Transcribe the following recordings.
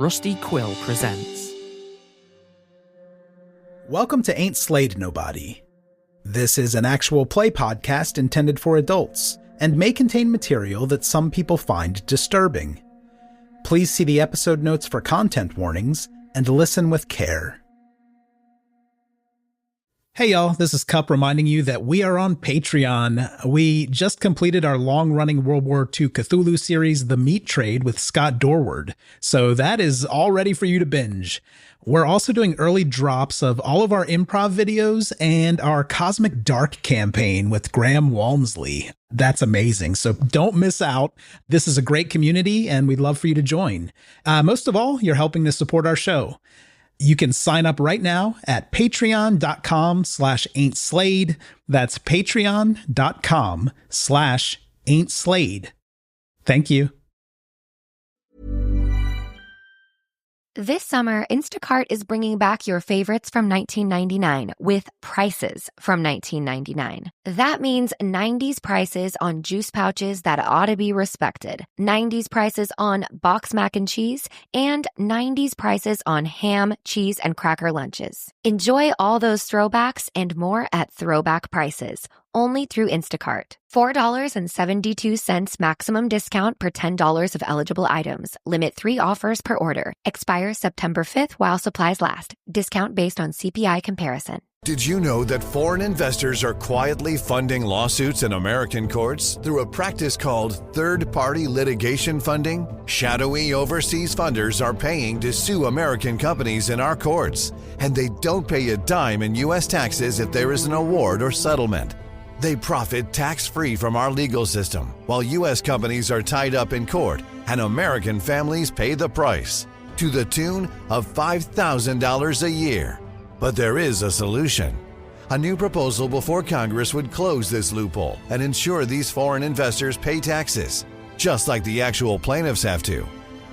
Rusty Quill presents. Welcome to Ain't Slayed Nobody. This is an actual play podcast intended for adults, and may contain material that some people find disturbing. Please see the episode notes for content warnings, and listen with care. Hey y'all, this is Cup reminding you that we are on Patreon. We just completed our long-running World War II Cthulhu series, The Meat Trade, with Scott Dorward, so that is all ready for you to binge. We're also doing early drops of all of our improv videos and our Cosmic Dark campaign with Graham Walmsley. That's amazing, so don't miss out. This is a great community, and we'd love for you to join. Most of all, you're helping to support our show. You can sign up right now at patreon.com/ain'tslayed. That's patreon.com/ain'tslayed. Thank you. This summer, Instacart is bringing back your favorites from 1999 with prices from 1999. That means 90s prices on juice pouches that ought to be respected, 90s prices on box mac and cheese, and 90s prices on ham, cheese, and cracker lunches. Enjoy all those throwbacks and more at throwback prices, only through Instacart. $4.72 maximum discount per $10 of eligible items. Limit 3 offers per order. Expires September 5th while supplies last. Discount based on CPI comparison. Did you know that foreign investors are quietly funding lawsuits in American courts through a practice called third-party litigation funding? Shadowy overseas funders are paying to sue American companies in our courts, and they don't pay a dime in U.S. taxes if there is an award or settlement. They profit tax-free from our legal system, while U.S. companies are tied up in court, and American families pay the price, to the tune of $5,000 a year. But there is a solution. A new proposal before Congress would close this loophole and ensure these foreign investors pay taxes, just like the actual plaintiffs have to.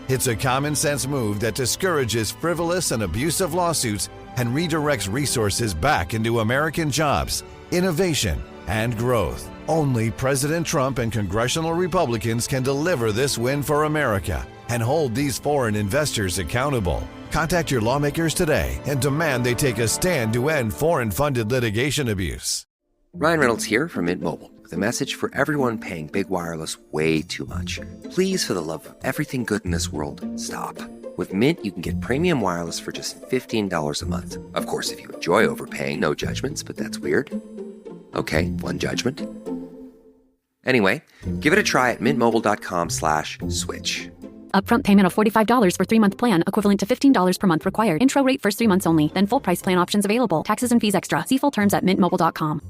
It's a common-sense move that discourages frivolous and abusive lawsuits and redirects resources back into American jobs, innovation, and growth. Only President Trump and congressional Republicans can deliver this win for America and hold these foreign investors accountable. Contact your lawmakers today and demand they take a stand to end foreign-funded litigation abuse. Ryan Reynolds here from Mint Mobile with a message for everyone paying big wireless way too much. Please, for the love of everything good in this world, stop. With Mint, you can get premium wireless for just $15 a month. Of course, if you enjoy overpaying, no judgments, but that's weird. Okay, one judgment. Anyway, give it a try at mintmobile.com/switch. Upfront payment of $45 for 3-month plan, equivalent to $15 per month required. Intro rate first 3 months only, then full price plan options available. Taxes and fees extra. See full terms at mintmobile.com.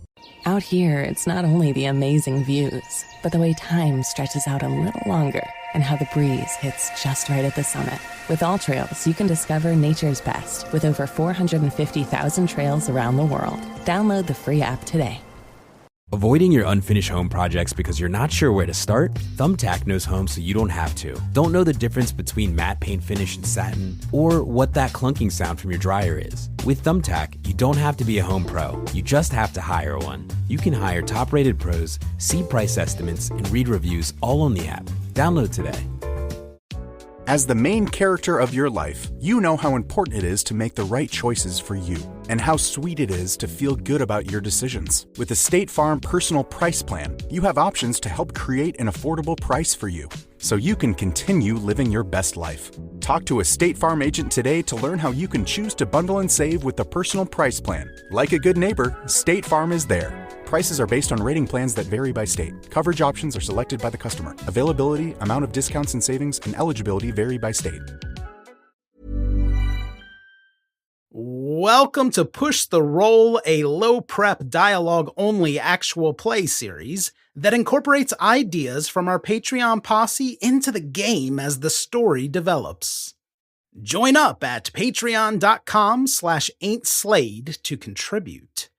Out here, it's not only the amazing views, but the way time stretches out a little longer and how the breeze hits just right at the summit. With All Trails, you can discover nature's best with over 450,000 trails around the world. Download the free app today. Avoiding your unfinished home projects because you're not sure where to start? Thumbtack knows home so you don't have to. Don't know the difference between matte paint finish and satin? Or what that clunking sound from your dryer is? With Thumbtack, you don't have to be a home pro. You just have to hire one. You can hire top-rated pros, see price estimates, and read reviews all on the app. Download today. As the main character of your life, you know how important it is to make the right choices for you, and how sweet it is to feel good about your decisions. With the State Farm Personal Price Plan, you have options to help create an affordable price for you, so you can continue living your best life. Talk to a State Farm agent today to learn how you can choose to bundle and save with the Personal Price Plan. Like a good neighbor, State Farm is there. Prices are based on rating plans that vary by state. Coverage options are selected by the customer. Availability, amount of discounts and savings, and eligibility vary by state. Welcome to Push the Roll, a low-prep, dialogue-only actual play series that incorporates ideas from our Patreon posse into the game as the story develops. Join up at patreon.com/ain'tslayed to contribute.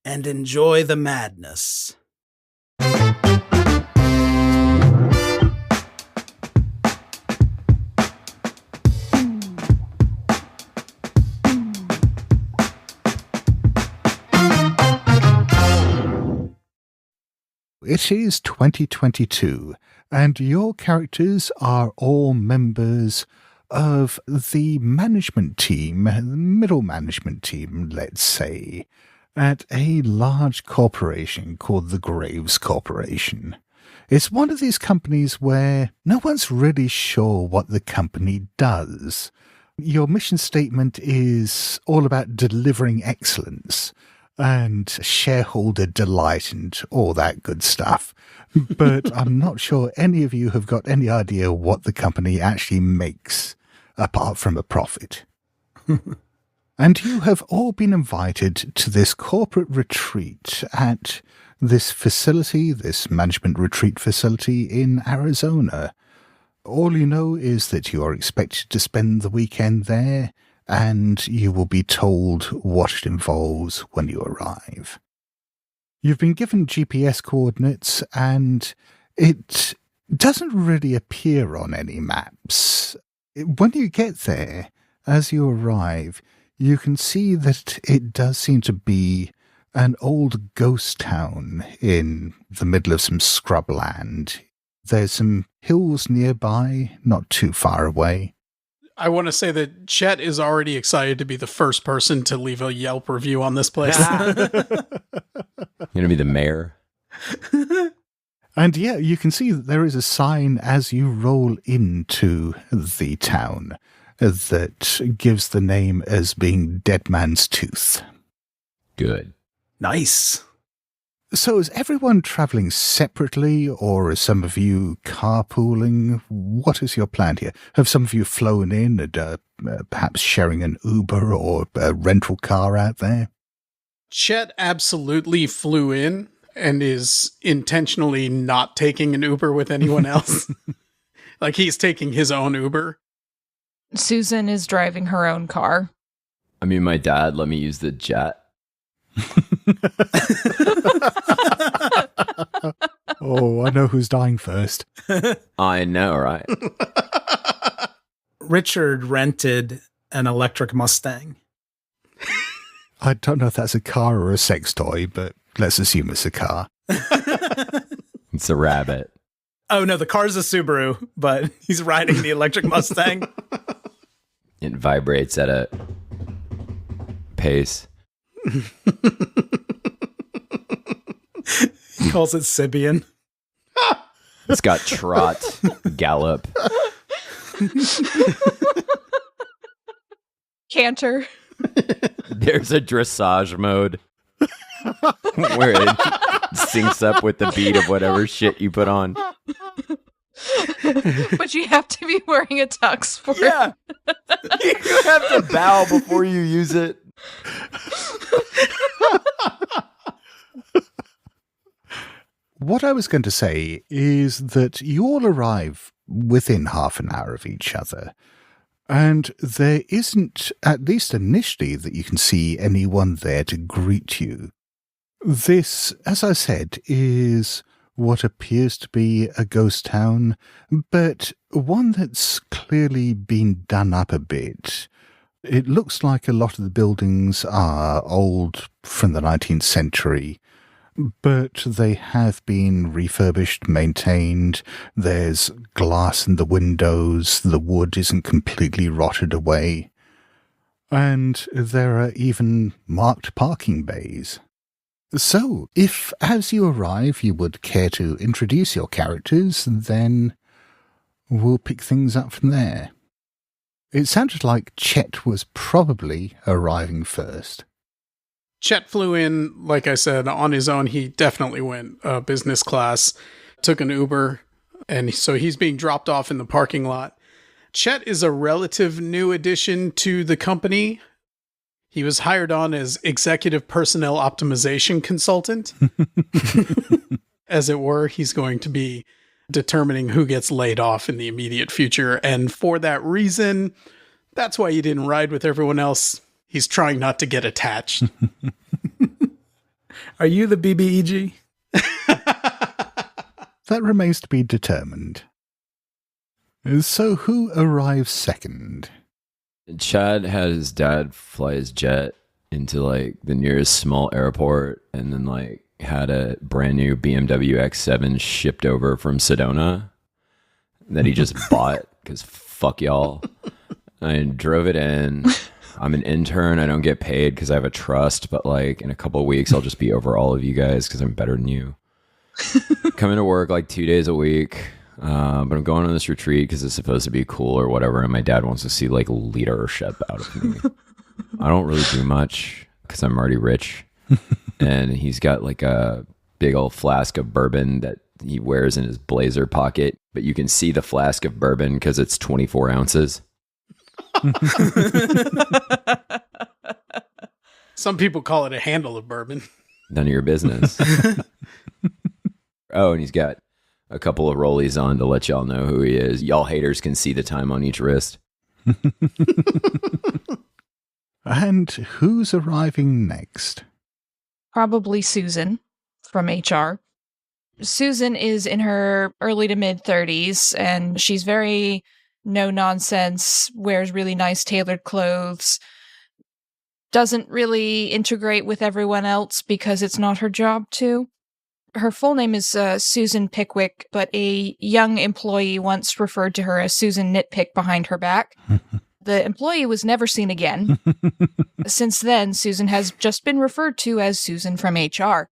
And enjoy the madness. It is 2022, and your characters are all members of the management team, the middle management team, let's say, at a large corporation called the Graves Corporation. It's one of these companies where no one's really sure what the company does. Your mission statement is all about delivering excellence and shareholder delight and all that good stuff. But I'm not sure any of you have got any idea what the company actually makes, apart from a profit. And you have all been invited to this corporate retreat at this facility, this management retreat facility in Arizona. All you know is that you are expected to spend the weekend there, and you will be told what it involves when you arrive. You've been given GPS coordinates, and it doesn't really appear on any maps. When you get there, as you arrive, you can see that it does seem to be an old ghost town in the middle of some scrubland. There's some hills nearby, not too far away. I want to say that Chet is already excited to be the first person to leave a Yelp review on this place. You're going to be the mayor? And yeah, you can see that there is a sign as you roll into the town that gives the name as being Dead Man's Tooth. Good. Nice. So is everyone traveling separately, or are some of you carpooling? What is your plan here? Have some of you flown in and perhaps sharing an Uber or a rental car out there? Chet absolutely flew in and is intentionally not taking an Uber with anyone else. Like, he's taking his own Uber. Susan is driving her own car. I mean, my dad let me use the jet. Oh, I know who's dying first. I know, right? Richard rented an electric Mustang. I don't know if that's a car or a sex toy, but let's assume it's a car. It's a rabbit. Oh, no, the car's a Subaru, but he's riding the electric Mustang. It vibrates at a pace. He calls it Sibian. It's got trot, gallop. Canter. There's a dressage mode where it syncs up with the beat of whatever shit you put on. But you have to be wearing a tux for it. You have to bow before you use it. What I was going to say is that you all arrive within half an hour of each other, and there isn't, at least initially, that you can see anyone there to greet you. This, as I said, is what appears to be a ghost town, but one that's clearly been done up a bit. It looks like a lot of the buildings are old from the 19th century, but they have been refurbished, maintained. There's glass in the windows, the wood isn't completely rotted away, and there are even marked parking bays. So, if as you arrive you would care to introduce your characters, then we'll pick things up from there. It sounded like Chet was probably arriving first. Chet flew in, like I said, on his own. He definitely went business class, took an Uber, and so he's being dropped off in the parking lot. Chet is a relative new addition to the company. He was hired on as executive personnel optimization consultant. As it were, he's going to be determining who gets laid off in the immediate future. And for that reason, that's why he didn't ride with everyone else. He's trying not to get attached. Are you the BBEG? That remains to be determined. So who arrives second? Chad had his dad fly his jet into like the nearest small airport, and then like had a brand new BMW X7 shipped over from Sedona that he just bought because fuck y'all. I drove it in. I'm an intern. I don't get paid because I have a trust, but like in a couple of weeks, I'll just be over all of you guys because I'm better than you. Coming to work like 2 days a week. But I'm going on this retreat because it's supposed to be cool or whatever. And my dad wants to see like leadership out of me. I don't really do much because I'm already rich. And he's got like a big old flask of bourbon that he wears in his blazer pocket. But you can see the flask of bourbon because it's 24 ounces. Some people call it a handle of bourbon. None of your business. Oh, and he's got a couple of rollies on to let y'all know who he is. Y'all haters can see the time on each wrist. And who's arriving next? Probably Susan from HR. Susan is in her early to mid 30s, and she's very no nonsense, wears really nice tailored clothes, doesn't really integrate with everyone else because it's not her job to. Her full name is Susan Pickwick, but a young employee once referred to her as Susan Nitpick behind her back. The employee was never seen again. Since then, Susan has just been referred to as Susan from HR.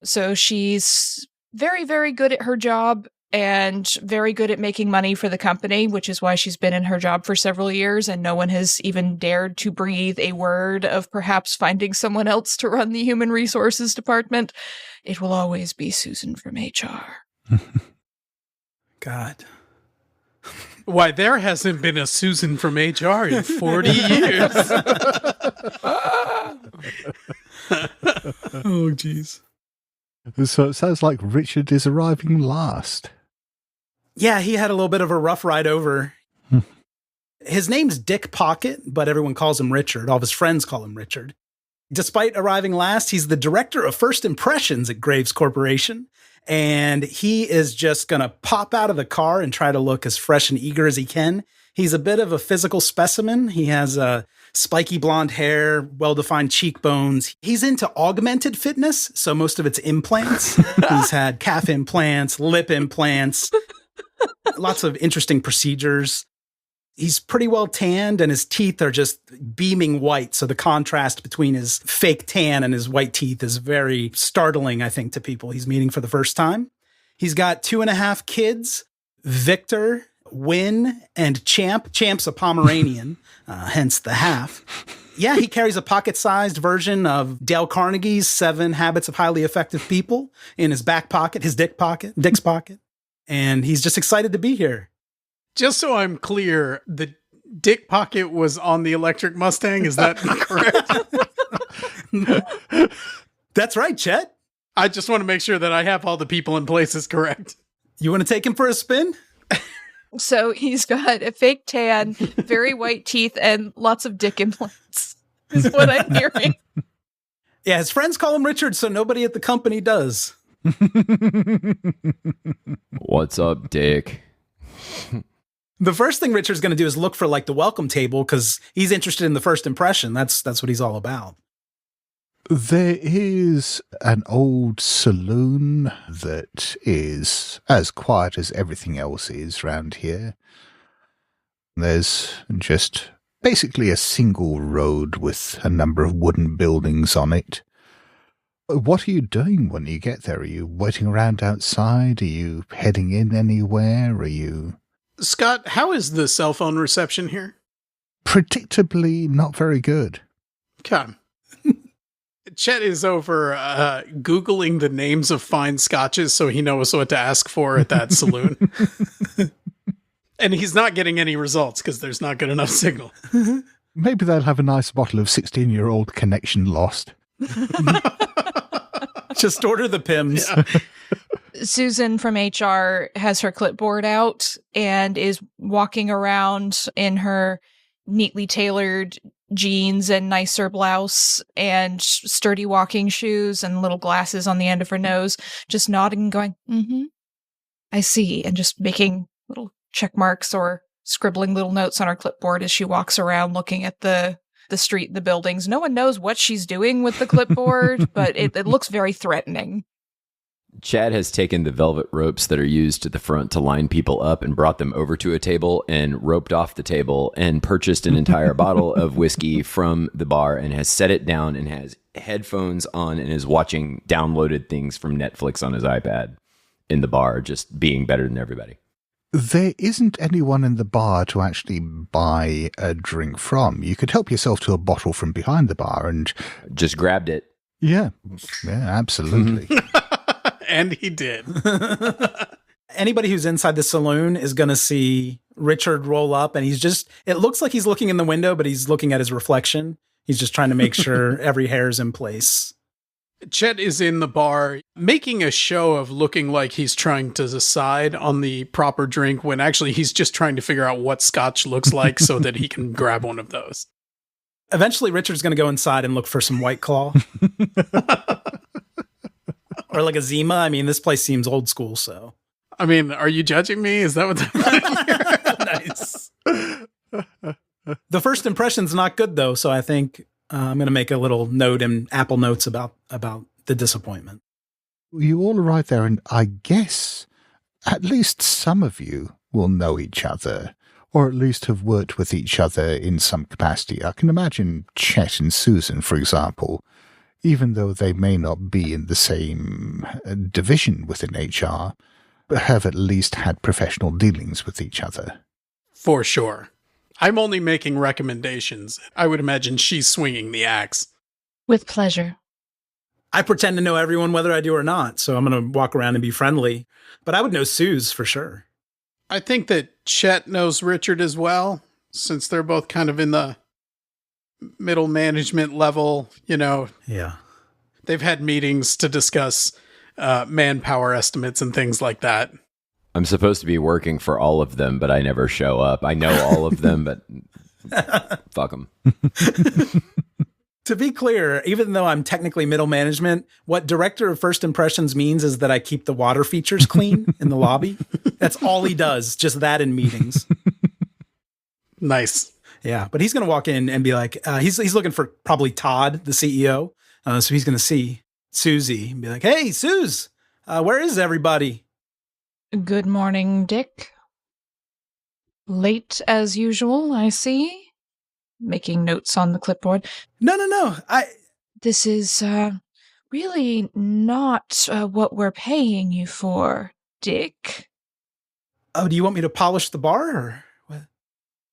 So she's very, very good at her job and very good at making money for the company, which is why she's been in her job for several years, and no one has even dared to breathe a word of perhaps finding someone else to run the human resources department. It will always be Susan from HR. God. Why, there hasn't been a Susan from HR in 40 years. Oh, jeez. So it sounds like Richard is arriving last. Yeah, he had a little bit of a rough ride over. His name's Dick Pocket, but everyone calls him Richard. All of his friends call him Richard. Despite arriving last, he's the director of first impressions at Graves Corporation. And he is just going to pop out of the car and try to look as fresh and eager as he can. He's a bit of a physical specimen. He has spiky blonde hair, well-defined cheekbones. He's into augmented fitness, so most of it's implants. He's had calf implants, lip implants, lots of interesting procedures. He's pretty well tanned, and his teeth are just beaming white. So the contrast between his fake tan and his white teeth is very startling, I think, to people he's meeting for the first time. He's got 2.5 kids, Victor, Win, and Champ. Champ's a Pomeranian, hence the half. Yeah, he carries a pocket-sized version of Dale Carnegie's 7 Habits of Highly Effective People in his back pocket, his Dick's pocket. And he's just excited to be here. Just so I'm clear, the Dick Pocket was on the electric Mustang. Is that correct? That's right, Chet. I just want to make sure that I have all the people and places correct. You want to take him for a spin? So he's got a fake tan, very white teeth, and lots of dick implants, is what I'm hearing. Yeah, his friends call him Richard, so nobody at the company does. What's up, Dick? The first thing Richard's going to do is look for like the welcome table because he's interested in the first impression. That's what he's all about. There is an old saloon that is as quiet as everything else is round here. There's just basically a single road with a number of wooden buildings on it. What are you doing when you get there? Are you waiting around outside? Are you heading in anywhere? Are you... Scott, how is the cell phone reception here? Predictably not very good. Okay. Chet is over Googling the names of fine scotches so he knows what to ask for at that saloon. And he's not getting any results because there's not good enough signal. Maybe they'll have a nice bottle of 16-year-old Connection Lost. Just order the Pims. Yeah. Susan from HR has her clipboard out and is walking around in her neatly tailored jeans and nicer blouse and sturdy walking shoes and little glasses on the end of her nose, just nodding and going, I see, and just making little check marks or scribbling little notes on her clipboard as she walks around looking at the street and the buildings. No one knows what she's doing with the clipboard, but it looks very threatening. Chad has taken the velvet ropes that are used at the front to line people up and brought them over to a table and roped off the table and purchased an entire bottle of whiskey from the bar and has set it down and has headphones on and is watching downloaded things from Netflix on his iPad in the bar, just being better than everybody. There isn't anyone in the bar to actually buy a drink from. You could help yourself to a bottle from behind the bar and... Just grabbed it. Yeah, absolutely. And he did. Anybody who's inside the saloon is going to see Richard roll up, and it looks like he's looking in the window, but he's looking at his reflection. He's just trying to make sure every hair's in place. Chet is in the bar making a show of looking like he's trying to decide on the proper drink when actually he's just trying to figure out what scotch looks like so that he can grab one of those. Eventually, Richard's going to go inside and look for some White Claw. Or like a Zima. I mean, this place seems old school, so. I mean, are you judging me? Is that what Nice. The first impression's not good, though, so I think I'm going to make a little note in Apple Notes about the disappointment. You all arrive there, and I guess at least some of you will know each other, or at least have worked with each other in some capacity. I can imagine Chet and Susan, for example, even though they may not be in the same division within HR, have at least had professional dealings with each other. For sure. I'm only making recommendations. I would imagine she's swinging the axe. With pleasure. I pretend to know everyone whether I do or not, so I'm going to walk around and be friendly. But I would know Suze for sure. I think that Chet knows Richard as well, since they're both kind of in the middle management level, you know. Yeah. They've had meetings to discuss manpower estimates and things like that. I'm supposed to be working for all of them, but I never show up. I know all of them, but fuck them. To be clear, even though I'm technically middle management, what Director of First Impressions means is that I keep the water features clean in the lobby. That's all he does, just that in meetings. Nice. Yeah, but he's going to walk in and be like, he's looking for probably Todd, the CEO. So he's going to see Susie and be like, hey, Suze, where is everybody? Good morning, Dick. Late as usual, I see. Making notes on the clipboard. No. This is really not what we're paying you for, Dick. Oh, do you want me to polish the bar or what?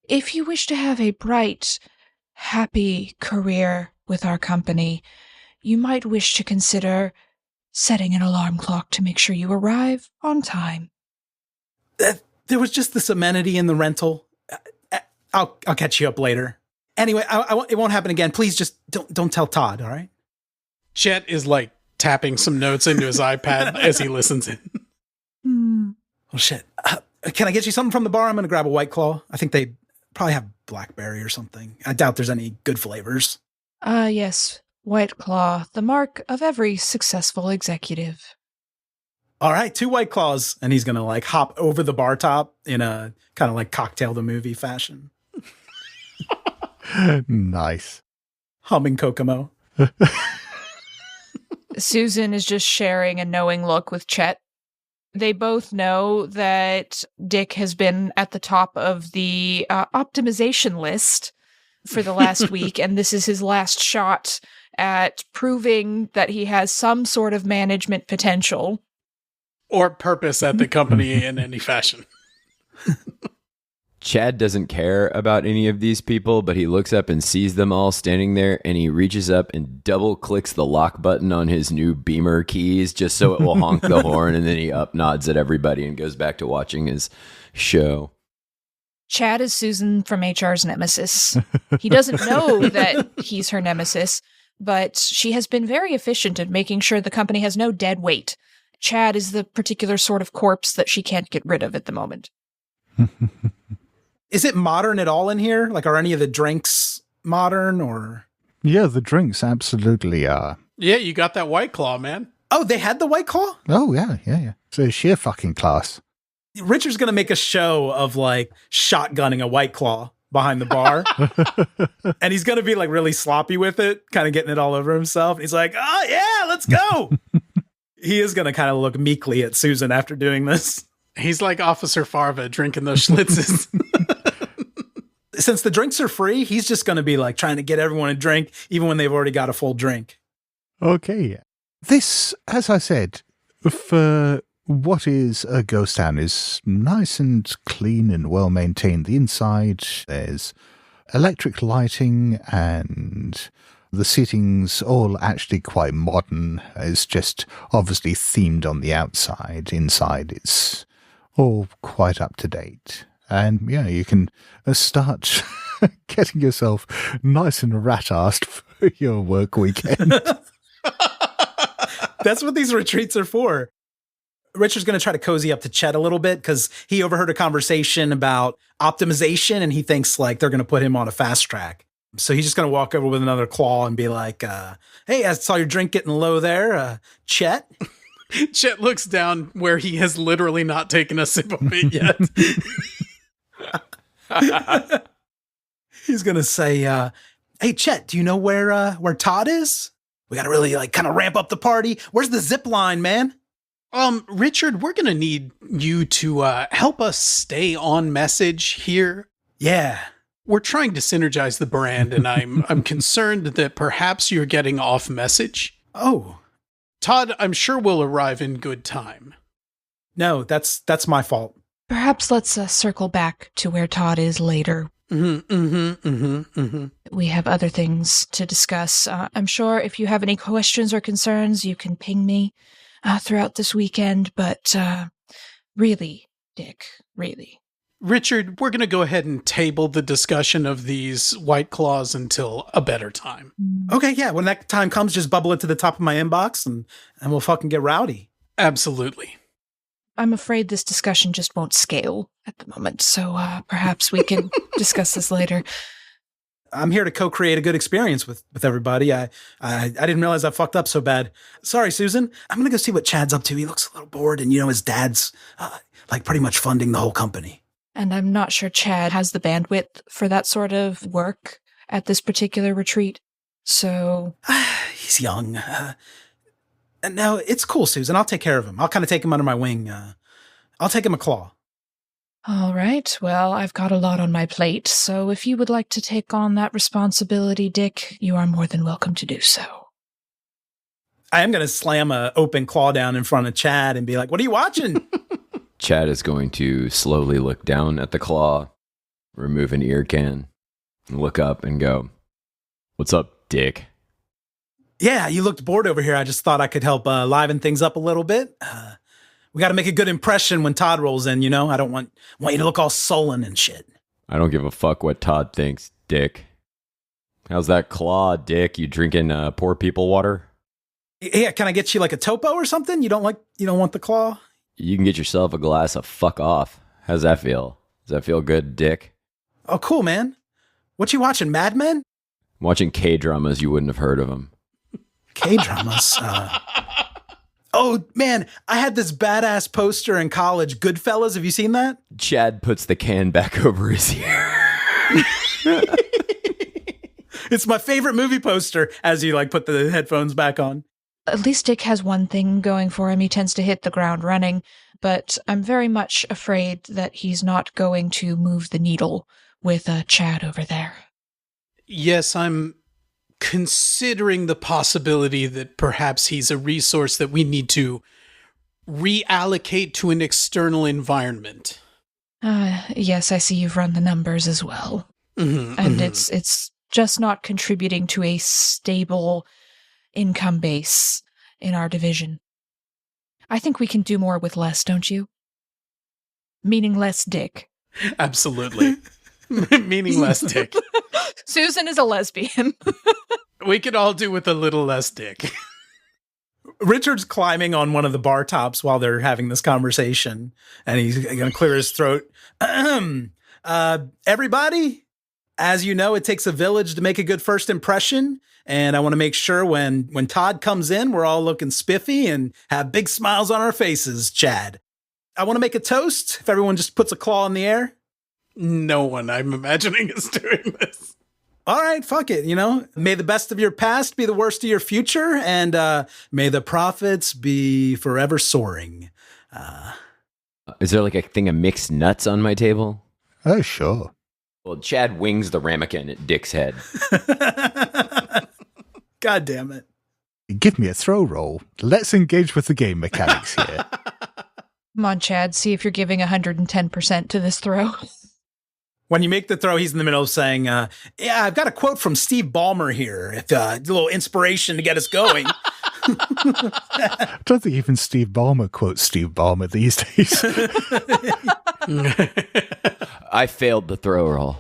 If you wish to have a bright, happy career with our company, you might wish to consider setting an alarm clock to make sure you arrive on time. There was just this amenity in the rental. I'll catch you up later. Anyway, it won't happen again. Please just don't tell Todd, all right? Chet is like tapping some notes into his iPad as he listens in. Oh, shit. Can I get you something from the bar? I'm going to grab a White Claw. I think they probably have blackberry or something. I doubt there's any good flavors. Yes. White Claw, the mark of every successful executive. All right, 2 White Claws. And he's going to like hop over the bar top in a kind of like Cocktail the Movie fashion. Nice. Humming Kokomo. Susan is just sharing a knowing look with Chet. They both know that Dick has been at the top of the optimization list for the last week, and this is his last shot at proving that he has some sort of management potential. Or purpose at the company in any fashion. Chad doesn't care about any of these people, but he looks up and sees them all standing there, and he reaches up and double clicks the lock button on his new Beamer keys just so it will honk the horn, and then he up nods at everybody and goes back to watching his show. Chad is Susan from HR's nemesis. He doesn't know that he's her nemesis, but she has been very efficient at making sure the company has no dead weight. Chad is the particular sort of corpse that she can't get rid of at the moment. Is it modern at all in here? Like, are any of the drinks modern or? Yeah, the drinks absolutely are. Yeah, you got that White Claw, man. Oh, they had the White Claw? Oh, yeah. So sheer fucking class. Richard's going to make a show of like shotgunning a White Claw behind the bar. And he's going to be like really sloppy with it, kind of getting it all over himself. He's like, oh yeah, let's go. He is going to kind of look meekly at Susan after doing this. He's like Officer Farva drinking those Schlitzes. Since the drinks are free, he's just going to be like trying to get everyone a drink, even when they've already got a full drink. Okay. This, as I said, for what is a ghost town, is nice and clean and well maintained. The inside, there's electric lighting and the seating's all actually quite modern. It's just obviously themed on the outside. Inside, it's all quite up to date. And yeah, you can start getting yourself nice and rat-assed for your work weekend. That's what these retreats are for. Richard's going to try to cozy up to Chet a little bit because he overheard a conversation about optimization and he thinks like they're going to put him on a fast track. So he's just going to walk over with another claw and be like, hey, I saw your drink getting low there, Chet. Chet looks down where he has literally not taken a sip of it yet. He's going to say, hey, Chet, do you know where Todd is? We got to really like kind of ramp up the party. Where's the zip line, man? Richard, we're going to need you to help us stay on message here. Yeah. We're trying to synergize the brand, and I'm concerned that perhaps you're getting off message. Oh. Todd, I'm sure will arrive in good time. No, that's my fault. Perhaps let's circle back to where Todd is later. We have other things to discuss. I'm sure if you have any questions or concerns, you can ping me throughout this weekend. But really, Dick, really. Richard, we're going to go ahead and table the discussion of these White Claws until a better time. Okay, yeah. When that time comes, just bubble it to the top of my inbox and we'll fucking get rowdy. Absolutely. I'm afraid this discussion just won't scale at the moment, so perhaps we can discuss this later. I'm here to co-create a good experience with everybody. I didn't realize I fucked up so bad. Sorry, Susan. I'm going to go see what Chad's up to. He looks a little bored, and his dad's like pretty much funding the whole company. And I'm not sure Chad has the bandwidth for that sort of work at this particular retreat, so... He's young. No, it's cool, Susan. I'll take care of him. I'll kind of take him under my wing. I'll take him a claw. All right. Well, I've got a lot on my plate, so if you would like to take on that responsibility, Dick, you are more than welcome to do so. I am going to slam an open claw down in front of Chad and be like, what are you watching? Chad is going to slowly look down at the claw, remove an ear can, and look up and go, "What's up, Dick?" Yeah, you looked bored over here. I just thought I could help liven things up a little bit. We got to make a good impression when Todd rolls in, I don't want you to look all sullen and shit. I don't give a fuck what Todd thinks, Dick. How's that claw, Dick? You drinking poor people water? Yeah, can I get you like a topo or something? You don't want the claw? You can get yourself a glass of fuck off. How's that feel? Does that feel good, Dick? Oh, cool, man. What you watching, Mad Men? I'm watching K-dramas. You wouldn't have heard of them. K-dramas? Oh, man, I had this badass poster in college, Goodfellas. Have you seen that? Chad puts the can back over his ear. It's my favorite movie poster as you put the headphones back on. At least Dick has one thing going for him. He tends to hit the ground running, but I'm very much afraid that he's not going to move the needle with Chad over there. Yes, I'm considering the possibility that perhaps he's a resource that we need to reallocate to an external environment. Yes, I see you've run the numbers as well. And it's just not contributing to a stable income base in our division. I think we can do more with less, don't you? Meaning less Dick. Absolutely. Meaning less Dick. Susan is a lesbian. We could all do with a little less Dick. Richard's climbing on one of the bar tops while they're having this conversation, and he's going to clear his throat. Everybody, as you know, it takes a village to make a good first impression, and I want to make sure when Todd comes in, we're all looking spiffy and have big smiles on our faces, Chad. I want to make a toast, if everyone just puts a claw in the air. No one, I'm imagining, is doing this. all right, fuck it. May the best of your past be the worst of your future, and may the profits be forever soaring. Is there like a thing of mixed nuts on my table? Oh, sure. Well, Chad wings the ramekin at Dick's head. God damn it. Give me a throw roll. Let's engage with the game mechanics here. Come on, Chad, see if you're giving 110% to this throw. When you make the throw, he's in the middle of saying, yeah, I've got a quote from Steve Ballmer here. A little inspiration to get us going. I don't think even Steve Ballmer quotes Steve Ballmer these days. I failed the throw roll.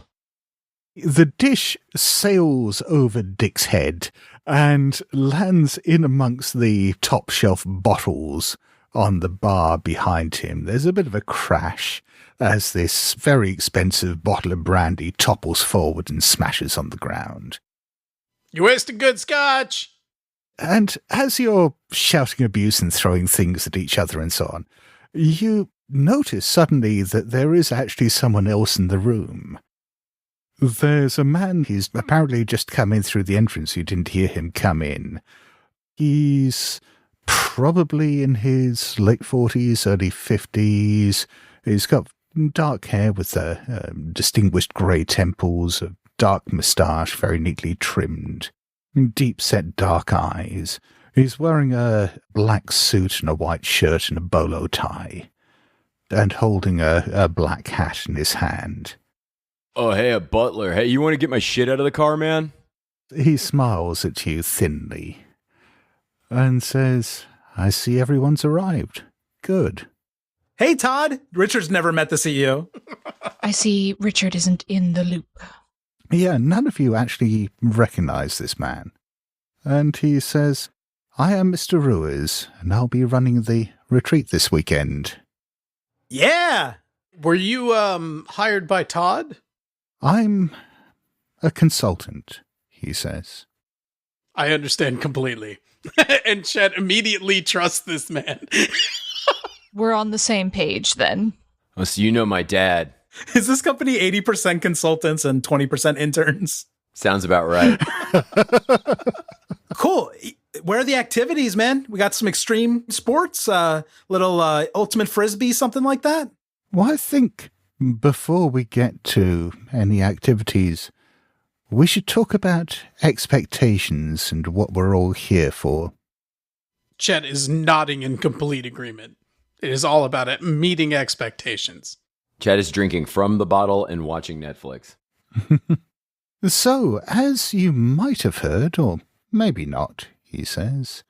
The dish sails over Dick's head and lands in amongst the top shelf bottles on the bar behind him. There's a bit of a crash as this very expensive bottle of brandy topples forward and smashes on the ground. You wasted good scotch! And as you're shouting abuse and throwing things at each other and so on, you notice suddenly that there is actually someone else in the room. There's a man, he's apparently just come in through the entrance. You didn't hear him come in. He's probably in his late 40s, early 50s. He's got dark hair with distinguished grey temples, a dark moustache, very neatly trimmed, deep-set dark eyes. He's wearing a black suit and a white shirt and a bolo tie, and holding a black hat in his hand. Oh, hey, a butler. Hey, you want to get my shit out of the car, man? He smiles at you thinly and says, I see everyone's arrived. Good. Hey, Todd. Richard's never met the CEO. I see Richard isn't in the loop. Yeah, none of you actually recognize this man. And he says, I am Mister Ruiz, and I'll be running the retreat this weekend. Yeah! Were you hired by Todd? I'm a consultant, he says. I understand completely. And Chet immediately trusts this man. We're on the same page then. Oh, so you know my dad. Is this company 80% consultants and 20% interns? Sounds about right. Cool. Where are the activities, man? We got some extreme sports, little ultimate frisbee, something like that? Well, I think before we get to any activities, we should talk about expectations and what we're all here for. Chet is nodding in complete agreement. It is all about it, meeting expectations. Chet is drinking from the bottle and watching Netflix. So, as you might have heard, or maybe not, he says,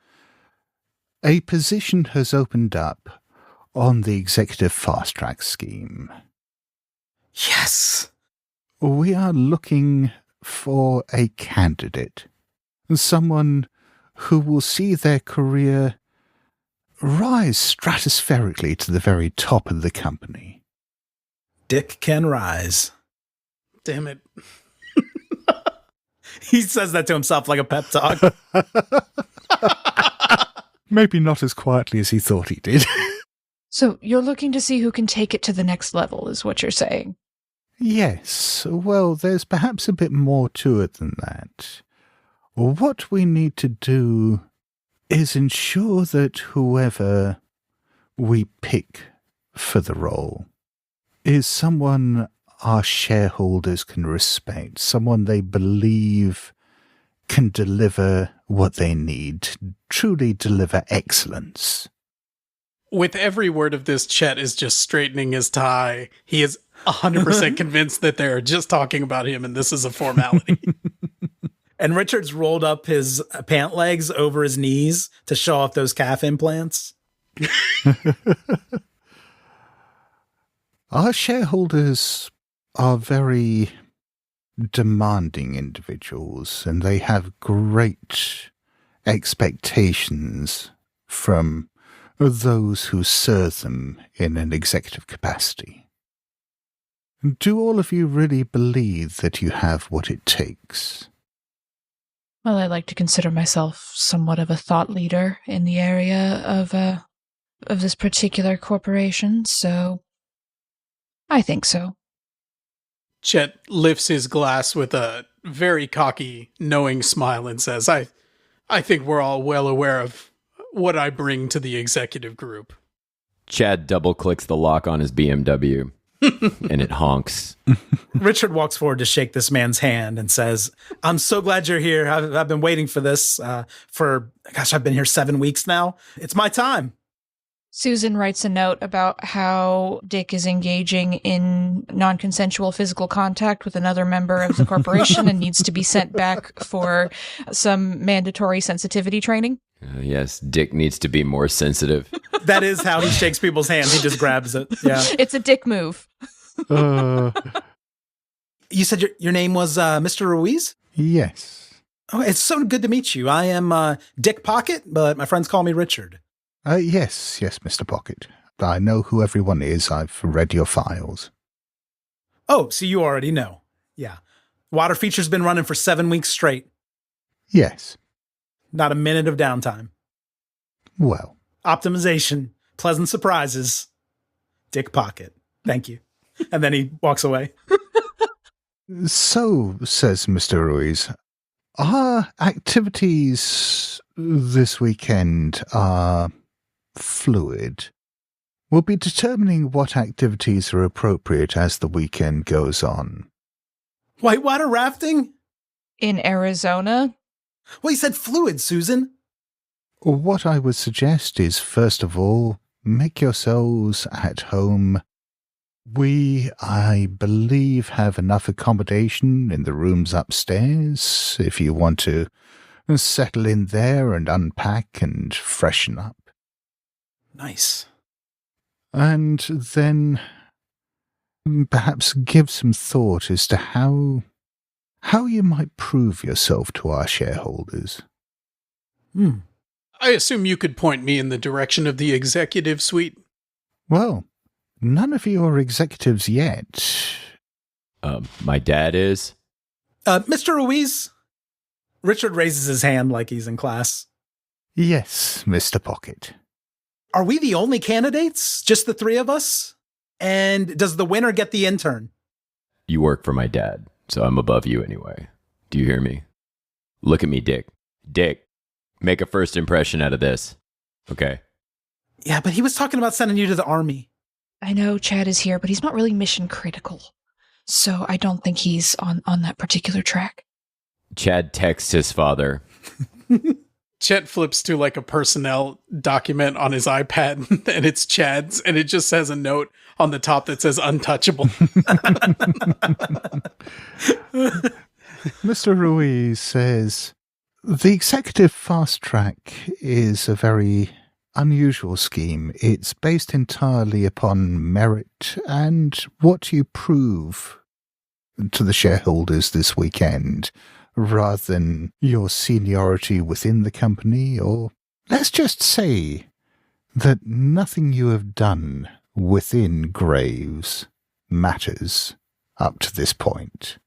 a position has opened up on the Executive Fast Track scheme. Yes! We are looking for a candidate. Someone who will see their career rise stratospherically to the very top of the company. Dick can rise. Damn it. He says that to himself like a pep talk. Maybe not as quietly as he thought he did. So you're looking to see who can take it to the next level, is what you're saying? Yes. Well, there's perhaps a bit more to it than that. What we need to do is ensure that whoever we pick for the role is someone our shareholders can respect, someone they believe can deliver what they need, truly deliver excellence. With every word of this, Chet is just straightening his tie. He is 100% convinced that they're just talking about him and this is a formality. And Richard's rolled up his pant legs over his knees to show off those calf implants. Our shareholders are very demanding individuals, and they have great expectations from those who serve them in an executive capacity. Do all of you really believe that you have what it takes? Well, I like to consider myself somewhat of a thought leader in the area of this particular corporation, so I think so. Chet lifts his glass with a very cocky, knowing smile and says, I think we're all well aware of what I bring to the executive group. Chad double clicks the lock on his BMW and it honks. Richard walks forward to shake this man's hand and says, I'm so glad you're here. I've been waiting for this I've been here 7 weeks now. It's my time. Susan writes a note about how Dick is engaging in non-consensual physical contact with another member of the corporation and needs to be sent back for some mandatory sensitivity training. Yes, Dick needs to be more sensitive. That is how he shakes people's hands. He just grabs it. Yeah. It's a Dick move. You said your name was Mister Ruiz? Yes. Oh, it's so good to meet you. I am Dick Pocket, but my friends call me Richard. Yes, Mr. Pocket. I know who everyone is. I've read your files. Oh, so you already know. Yeah. Water feature's been running for 7 weeks straight. Yes. Not a minute of downtime. Well. Optimization, pleasant surprises. Dick Pocket. Thank you. And then he walks away. So, says Mr. Ruiz, our activities this weekend are fluid. We'll be determining what activities are appropriate as the weekend goes on. Whitewater rafting? In Arizona? Well, you said fluid, Susan. What I would suggest is, first of all, make yourselves at home. We, I believe, have enough accommodation in the rooms upstairs if you want to settle in there and unpack and freshen up. Nice. And then perhaps give some thought as to how you might prove yourself to our shareholders. I assume you could point me in the direction of the executive suite. Well, none of you are executives yet. My dad is. Mr. Ruiz? Richard raises his hand like he's in class. Yes, Mr. Pocket. Are we the only candidates? Just the three of us? And does the winner get the intern? You work for my dad, so I'm above you anyway. Do you hear me? Look at me, Dick. Dick, make a first impression out of this. Okay? Yeah, but he was talking about sending you to the army. I know Chad is here, but he's not really mission critical. So I don't think he's on that particular track. Chad texts his father. Chet flips to like a personnel document on his iPad, and it's Chad's, and it just says a note on the top that says untouchable. Mr. Ruiz says, the executive fast track is a very unusual scheme. It's based entirely upon merit and what you prove to the shareholders this weekend, rather than your seniority within the company, or let's just say that nothing you have done within Graves matters up to this point.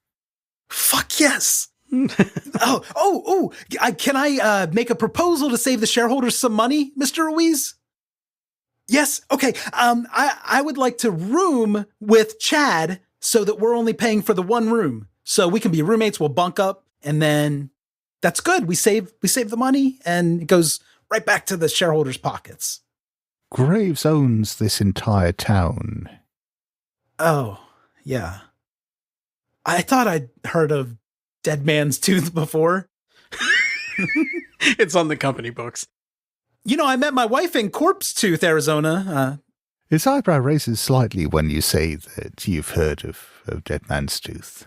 Fuck yes! Can I make a proposal to save the shareholders some money, Mr. Ruiz? Yes, okay. I would like to room with Chad so that we're only paying for the one room. So we can be roommates, we'll bunk up, and then that's good. We save the money, and it goes right back to the shareholders' pockets. Graves owns this entire town. Oh, yeah. I thought I'd heard of Dead Man's Tooth before. It's on the company books. You know, I met my wife in Corpse Tooth, Arizona. His eyebrow raises slightly when you say that you've heard of Dead Man's Tooth.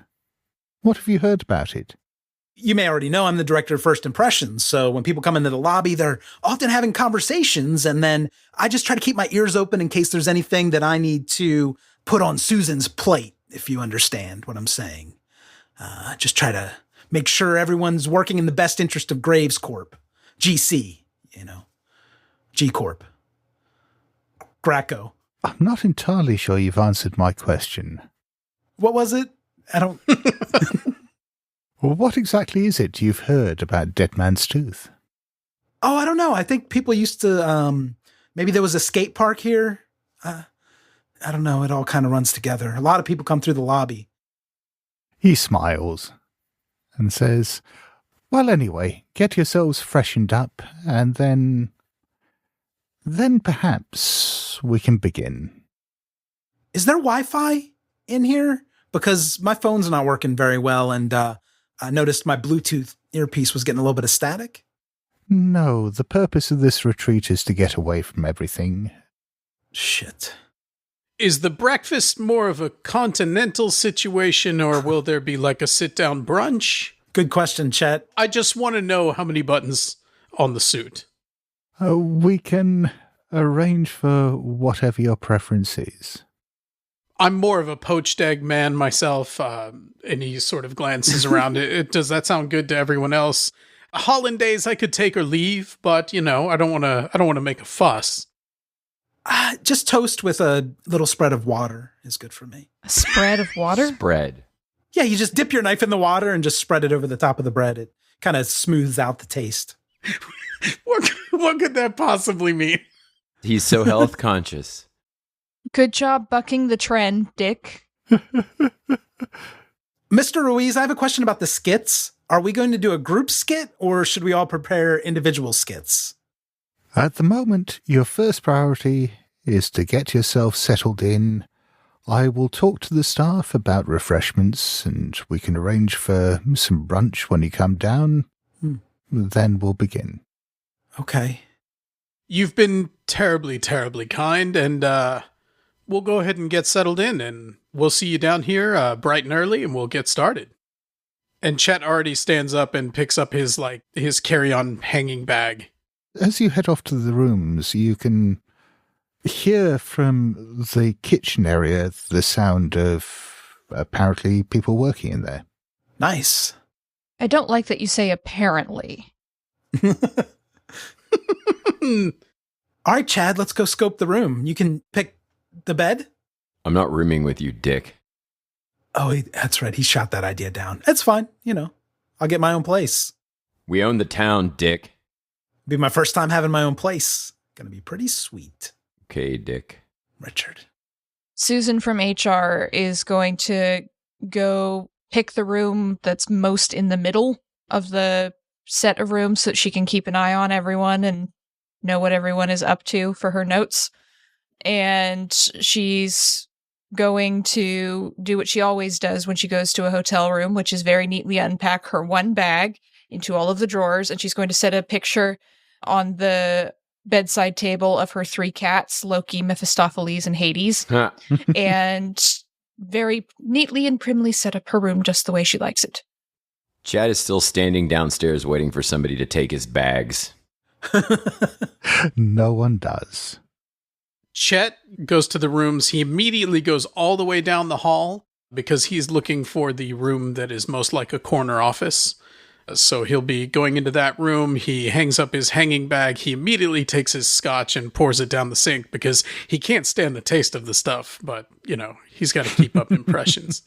What have you heard about it? You may already know I'm the director of First Impressions, so when people come into the lobby, they're often having conversations, and then I just try to keep my ears open in case there's anything that I need to put on Susan's plate, if you understand what I'm saying. Just try to make sure everyone's working in the best interest of Graves Corp. GC, G Corp. Graco. I'm not entirely sure you've answered my question. What was it? I don't... Well, what exactly is it you've heard about Dead Man's Tooth? Oh, I don't know. I think people used to, maybe there was a skate park here. I don't know. It all kind of runs together. A lot of people come through the lobby. He smiles and says, well, anyway, get yourselves freshened up, and then perhaps we can begin. Is there Wi-Fi in here? Because my phone's not working very well, and I noticed my Bluetooth earpiece was getting a little bit of static. No, the purpose of this retreat is to get away from everything. Shit. Is the breakfast more of a continental situation, or will there be like a sit-down brunch? Good question, Chet. I just want to know how many buttons on the suit. We can arrange for whatever your preference is. I'm more of a poached egg man myself, and he sort of glances around. Does that sound good to everyone else? Hollandaise I could take or leave, but I don't want to make a fuss. Just toast with a little spread of water is good for me. A spread of water? Spread. Yeah, you just dip your knife in the water and just spread it over the top of the bread. It kind of smooths out the taste. What could that possibly mean? He's so health conscious. Good job bucking the trend, Dick. Mr. Ruiz, I have a question about the skits. Are we going to do a group skit, or should we all prepare individual skits? At the moment, your first priority is to get yourself settled in. I will talk to the staff about refreshments, and we can arrange for some brunch when you come down. Then we'll begin. Okay. You've been terribly, terribly kind, and we'll go ahead and get settled in, and we'll see you down here bright and early, and we'll get started. And Chet already stands up and picks up his carry-on hanging bag. As you head off to the rooms, you can hear from the kitchen area the sound of apparently people working in there. Nice. I don't like that you say apparently. All right, Chad, let's go scope the room. You can pick the bed. I'm not rooming with you, Dick. Oh, that's right. He shot that idea down. It's fine. I'll get my own place. We own the town, Dick. Be my first time having my own place. Gonna be pretty sweet. Okay, Dick. Richard. Susan from HR is going to go pick the room that's most in the middle of the set of rooms so that she can keep an eye on everyone and know what everyone is up to for her notes. And she's going to do what she always does when she goes to a hotel room, which is very neatly unpack her one bag into all of the drawers. And she's going to set a picture on the bedside table of her 3 cats, Loki, Mephistopheles, and Hades. And very neatly and primly set up her room just the way she likes it. Chad is still standing downstairs waiting for somebody to take his bags. No one does. Chet goes to the rooms. He immediately goes all the way down the hall because he's looking for the room that is most like a corner office. So he'll be going into that room. He hangs up his hanging bag. He immediately takes his scotch and pours it down the sink because he can't stand the taste of the stuff. But, he's got to keep up impressions.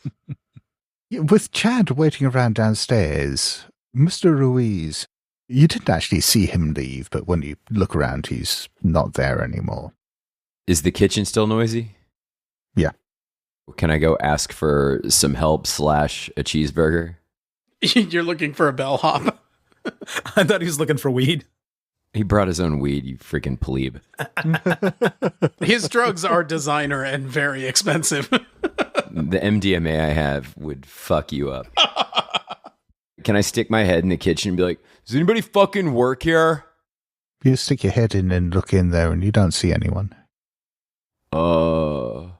With Chad waiting around downstairs, Mister Ruiz, you didn't actually see him leave, but when you look around, he's not there anymore. Is the kitchen still noisy? Yeah. Can I go ask for some help / a cheeseburger? You're looking for a bellhop? I thought he was looking for weed. He brought his own weed, you freaking plebe. His drugs are designer and very expensive. The MDMA I have would fuck you up. Can I stick my head in the kitchen and be like, does anybody fucking work here? You stick your head in and look in there and you don't see anyone. Hello?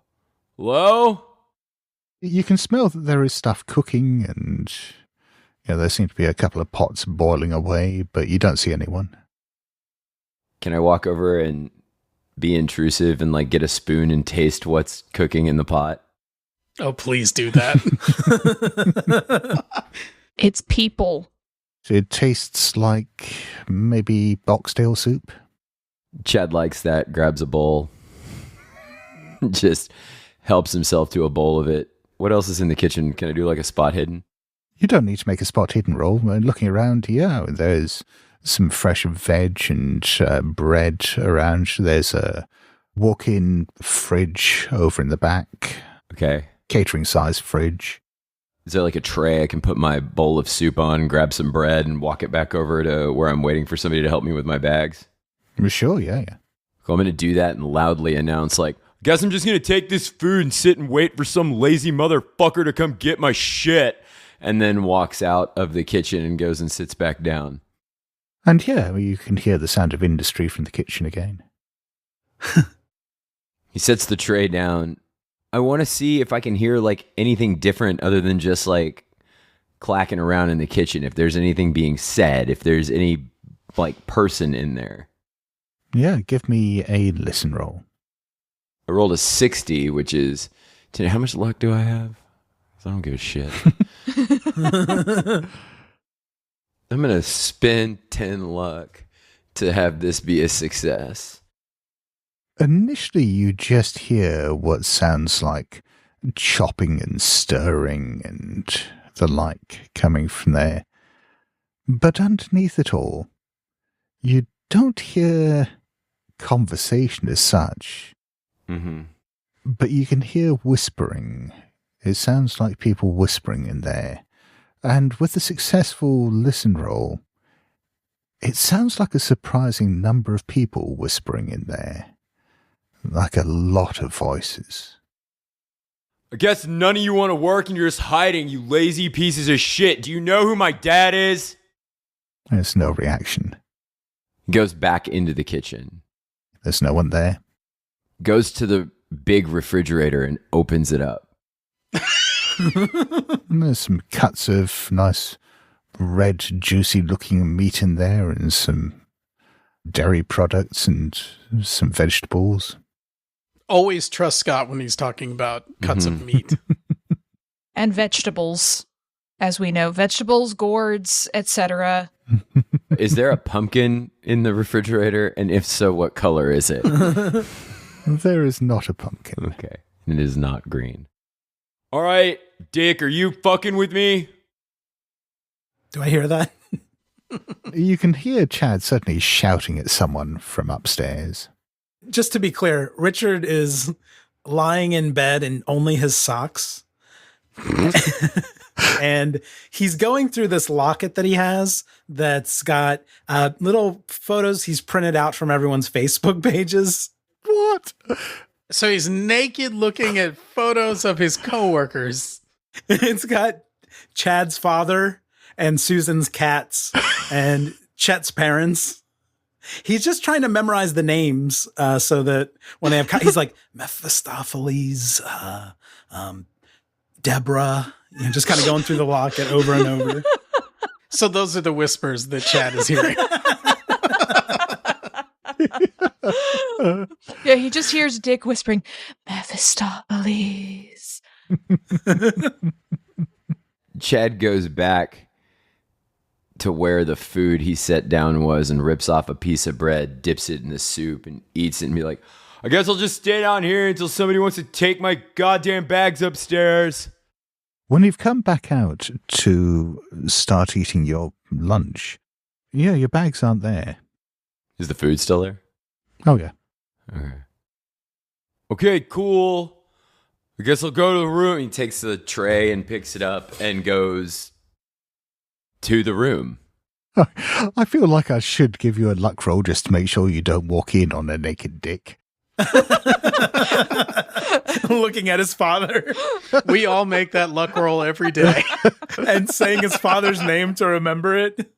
You can smell that there is stuff cooking and there seem to be a couple of pots boiling away, but you don't see anyone. Can I walk over and be intrusive and get a spoon and taste what's cooking in the pot? Oh, please do that. It's people. It tastes like maybe boxtail soup. Chad likes that, grabs a bowl, just helps himself to a bowl of it. What else is in the kitchen? Can I do a spot hidden? You don't need to make a spot hidden roll. Looking around, there's some fresh veg and bread around. There's a walk-in fridge over in the back. Okay. Catering size fridge. Is there like a tray I can put my bowl of soup on, grab some bread, and walk it back over to where I'm waiting for somebody to help me with my bags? Sure, yeah. So I'm going to do that and loudly announce, like, guess I'm just going to take this food and sit and wait for some lazy motherfucker to come get my shit. And then walks out of the kitchen and goes and sits back down. And yeah, you can hear the sound of industry from the kitchen again. He sets the tray down. I want to see if I can hear like anything different other than just like clacking around in the kitchen. If there's anything being said, if there's any like person in there. Yeah, give me a listen roll. I rolled a 60, which is... How much luck do I have? I don't give a shit. I'm going to spend 10 luck to have this be a success. Initially, you just hear what sounds like chopping and stirring and the like coming from there. But underneath it all, you don't hear conversation as such. Mm-hmm. But you can hear whispering. It sounds like people whispering in there. And with the successful listen roll, it sounds like a surprising number of people whispering in there. Like a lot of voices. I guess none of you want to work and you're just hiding, you lazy pieces of shit. Do you know who my dad is? There's no reaction. He goes back into the kitchen. There's no one there. Goes to the big refrigerator and opens it up. There's some cuts of nice red, juicy looking meat in there and some dairy products and some vegetables. Always trust Scott when he's talking about cuts of meat. And vegetables, as we know. Vegetables, gourds, etc. Is there a pumpkin in the refrigerator? And if so, what color is it? There is not a pumpkin. Okay. It is not green. All right, Dick, are you fucking with me? Do I hear that? You can hear Chad suddenly shouting at someone from upstairs. Just to be clear, Richard is lying in bed in only his socks. And he's going through this locket that he has that's got little photos he's printed out from everyone's Facebook pages. What? So he's naked looking at photos of his coworkers. It's got Chad's father and Susan's cats and Chet's parents. He's just trying to memorize the names so that when they have, he's like Mephistopheles, Deborah, just kind of going through the locket over and over. So those are the whispers that Chad is hearing. Yeah, he just hears Dick whispering, Mephistopheles. Chad goes back to where the food he set down was and rips off a piece of bread, dips it in the soup, and eats it and be like, I guess I'll just stay down here until somebody wants to take my goddamn bags upstairs. When you've come back out to start eating your lunch, yeah, your bags aren't there. Is the food still there? Oh, yeah. Okay, cool. I guess I'll go to the room. He takes the tray and picks it up and goes to the room. I feel like I should give you a luck roll just to make sure you don't walk in on a naked dick. Looking at his father. We all make that luck roll every day. And saying his father's name to remember it.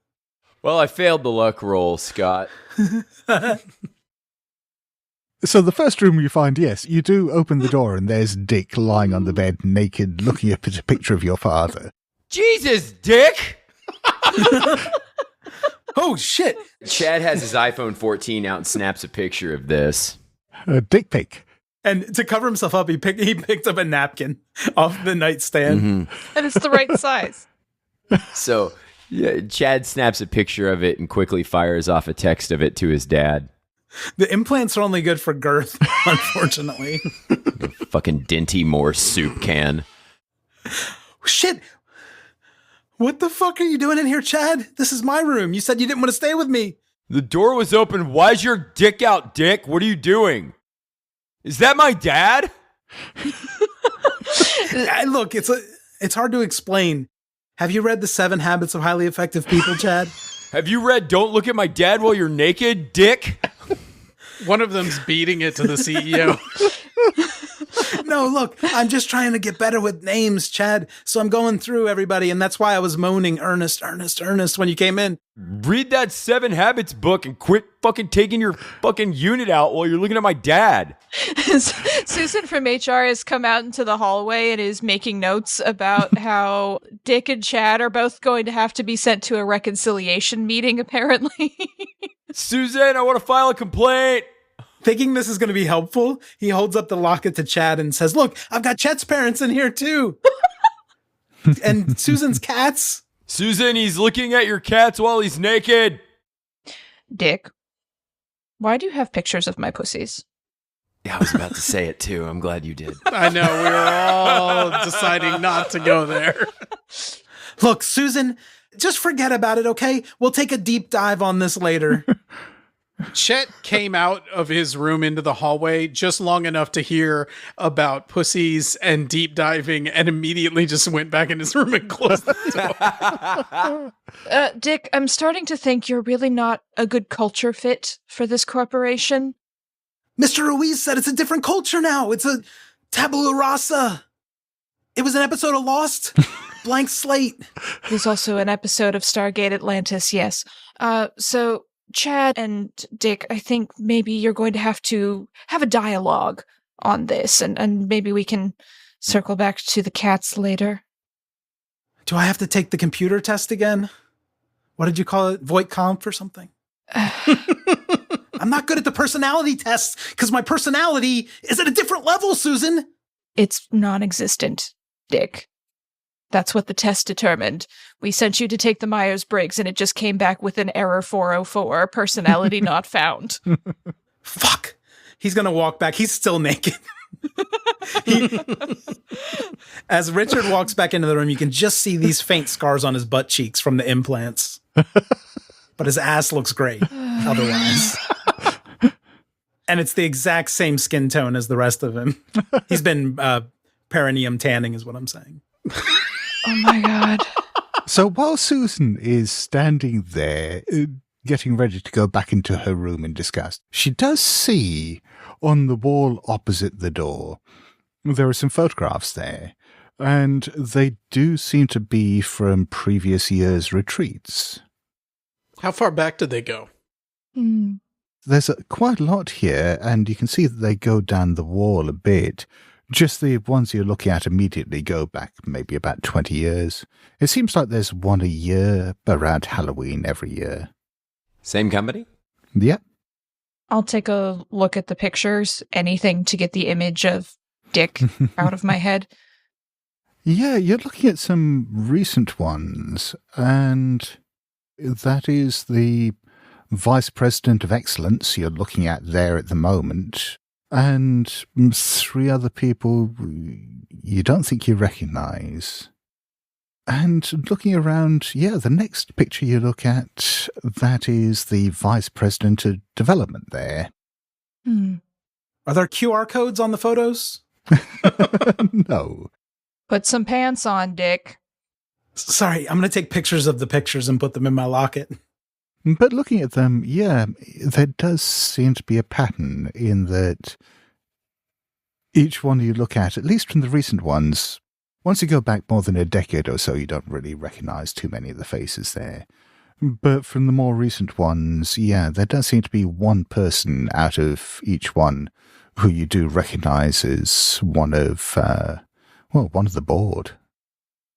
Well, I failed the luck roll, Scott. So the first room you find, yes, you do open the door and there's Dick lying on the bed naked looking at a picture of your father. Jesus, Dick! Oh, shit. Chad has his iPhone 14 out and snaps a picture of this. A dick pic. And to cover himself up, he picked up a napkin off the nightstand. Mm-hmm. And it's the right size. So yeah, Chad snaps a picture of it and quickly fires off a text of it to his dad. The implants are only good for girth, unfortunately. A fucking Dinty Moore soup can. Shit. What the fuck are you doing in here, Chad? This is my room. You said you didn't want to stay with me. The door was open. Why's your dick out, Dick? What are you doing? Is that my dad? Look, It's hard to explain. Have you read The 7 Habits of Highly Effective People, Chad? Have you read Don't Look at My Dad While You're Naked, Dick? One of them's beating it to the CEO. No, look, I'm just trying to get better with names, Chad. So I'm going through everybody, and that's why I was moaning Ernest when you came in. Read that 7 Habits book and quit fucking taking your fucking unit out while you're looking at my dad. Susan from HR has come out into the hallway and is making notes about how Dick and Chad are both going to have to be sent to a reconciliation meeting, apparently. Susan, I want to file a complaint. Thinking this is going to be helpful, he holds up the locket to Chad and says, look, I've got Chet's parents in here too. And Susan's cats. Susan, he's looking at your cats while he's naked. Dick, why do you have pictures of my pussies? Yeah, I was about to say it too. I'm glad you did. I know, we were all deciding not to go there. Look, Susan, just forget about it, okay? We'll take a deep dive on this later. Chet came out of his room into the hallway just long enough to hear about pussies and deep diving and immediately just went back in his room and closed the door. Dick, I'm starting to think you're really not a good culture fit for this corporation. Mister Ruiz said it's a different culture now. It's a tabula rasa. It was an episode of Lost. Blank slate. There's also an episode of Stargate Atlantis, yes. So Chad and Dick, I think maybe you're going to have a dialogue on this, and maybe we can circle back to the cats later. Do I have to take the computer test again? What did you call it? Voight-Kampff or something? I'm not good at the personality tests because my personality is at a different level, Susan. It's non-existent, Dick. That's what the test determined. We sent you to take the Myers-Briggs, and it just came back with an error 404, personality not found. Fuck. He's going to walk back. He's still naked. As Richard walks back into the room, you can just see these faint scars on his butt cheeks from the implants. But his ass looks great otherwise. And it's the exact same skin tone as the rest of him. He's been perineum tanning is what I'm saying. Oh my God. So while Susan is standing there, getting ready to go back into her room in disgust, she does see on the wall opposite the door, there are some photographs there, and they do seem to be from previous years' retreats. How far back did they go? There's quite a lot here, and you can see that they go down the wall a bit. Just the ones you're looking at immediately go back maybe about 20 years. It seems like there's one a year around Halloween every year. Same company? Yep. I'll take a look at the pictures. Anything to get the image of Dick out of my head. Yeah, you're looking at some recent ones, and that is the Vice President of Excellence you're looking at there at the moment. And 3 other people you don't think you recognize. And looking around, yeah, the next picture you look at, that is the Vice President of Development there. Are there QR codes on the photos? No. Put some pants on, Dick. Sorry, I'm going to take pictures of the pictures and put them in my locket. But looking at them, yeah, there does seem to be a pattern in that each one you look at least from the recent ones, once you go back more than a decade or so, you don't really recognize too many of the faces there. But from the more recent ones, yeah, there does seem to be one person out of each one who you do recognize as one of the board.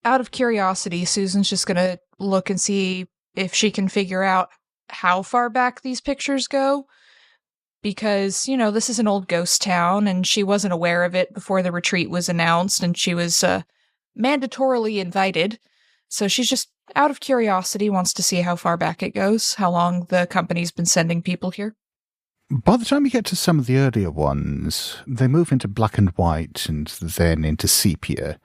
Out of curiosity, Susan's just going to look and see if she can figure out how far back these pictures go. Because, you know, this is an old ghost town, and she wasn't aware of it before the retreat was announced, and she was mandatorily invited. So she's just, out of curiosity, wants to see how far back it goes, how long the company's been sending people here. By the time you get to some of the earlier ones, they move into black and white and then into sepia.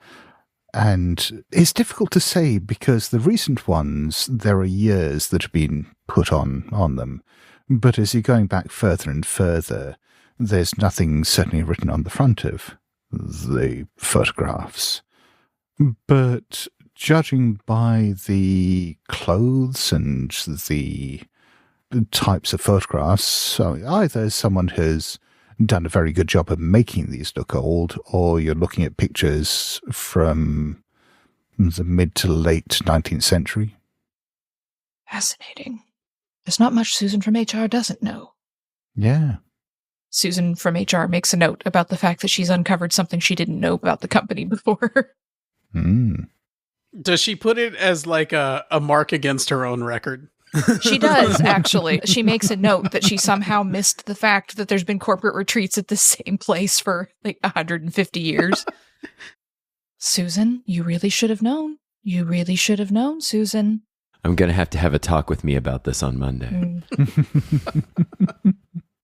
And it's difficult to say because the recent ones, there are years that have been put on them. But as you're going back further and further, there's nothing certainly written on the front of the photographs. But judging by the clothes and the types of photographs, so either someone has done a very good job of making these look old, or you're looking at pictures from the mid to late 19th century. Fascinating. There's not much Susan from HR doesn't know. Yeah. Susan from HR makes a note about the fact that she's uncovered something she didn't know about the company before. Does she put it as like a mark against her own record? She does, actually. She makes a note that she somehow missed the fact that there's been corporate retreats at the same place for like 150 years. Susan, you really should have known. You really should have known, Susan. I'm going to have a talk with me about this on Monday.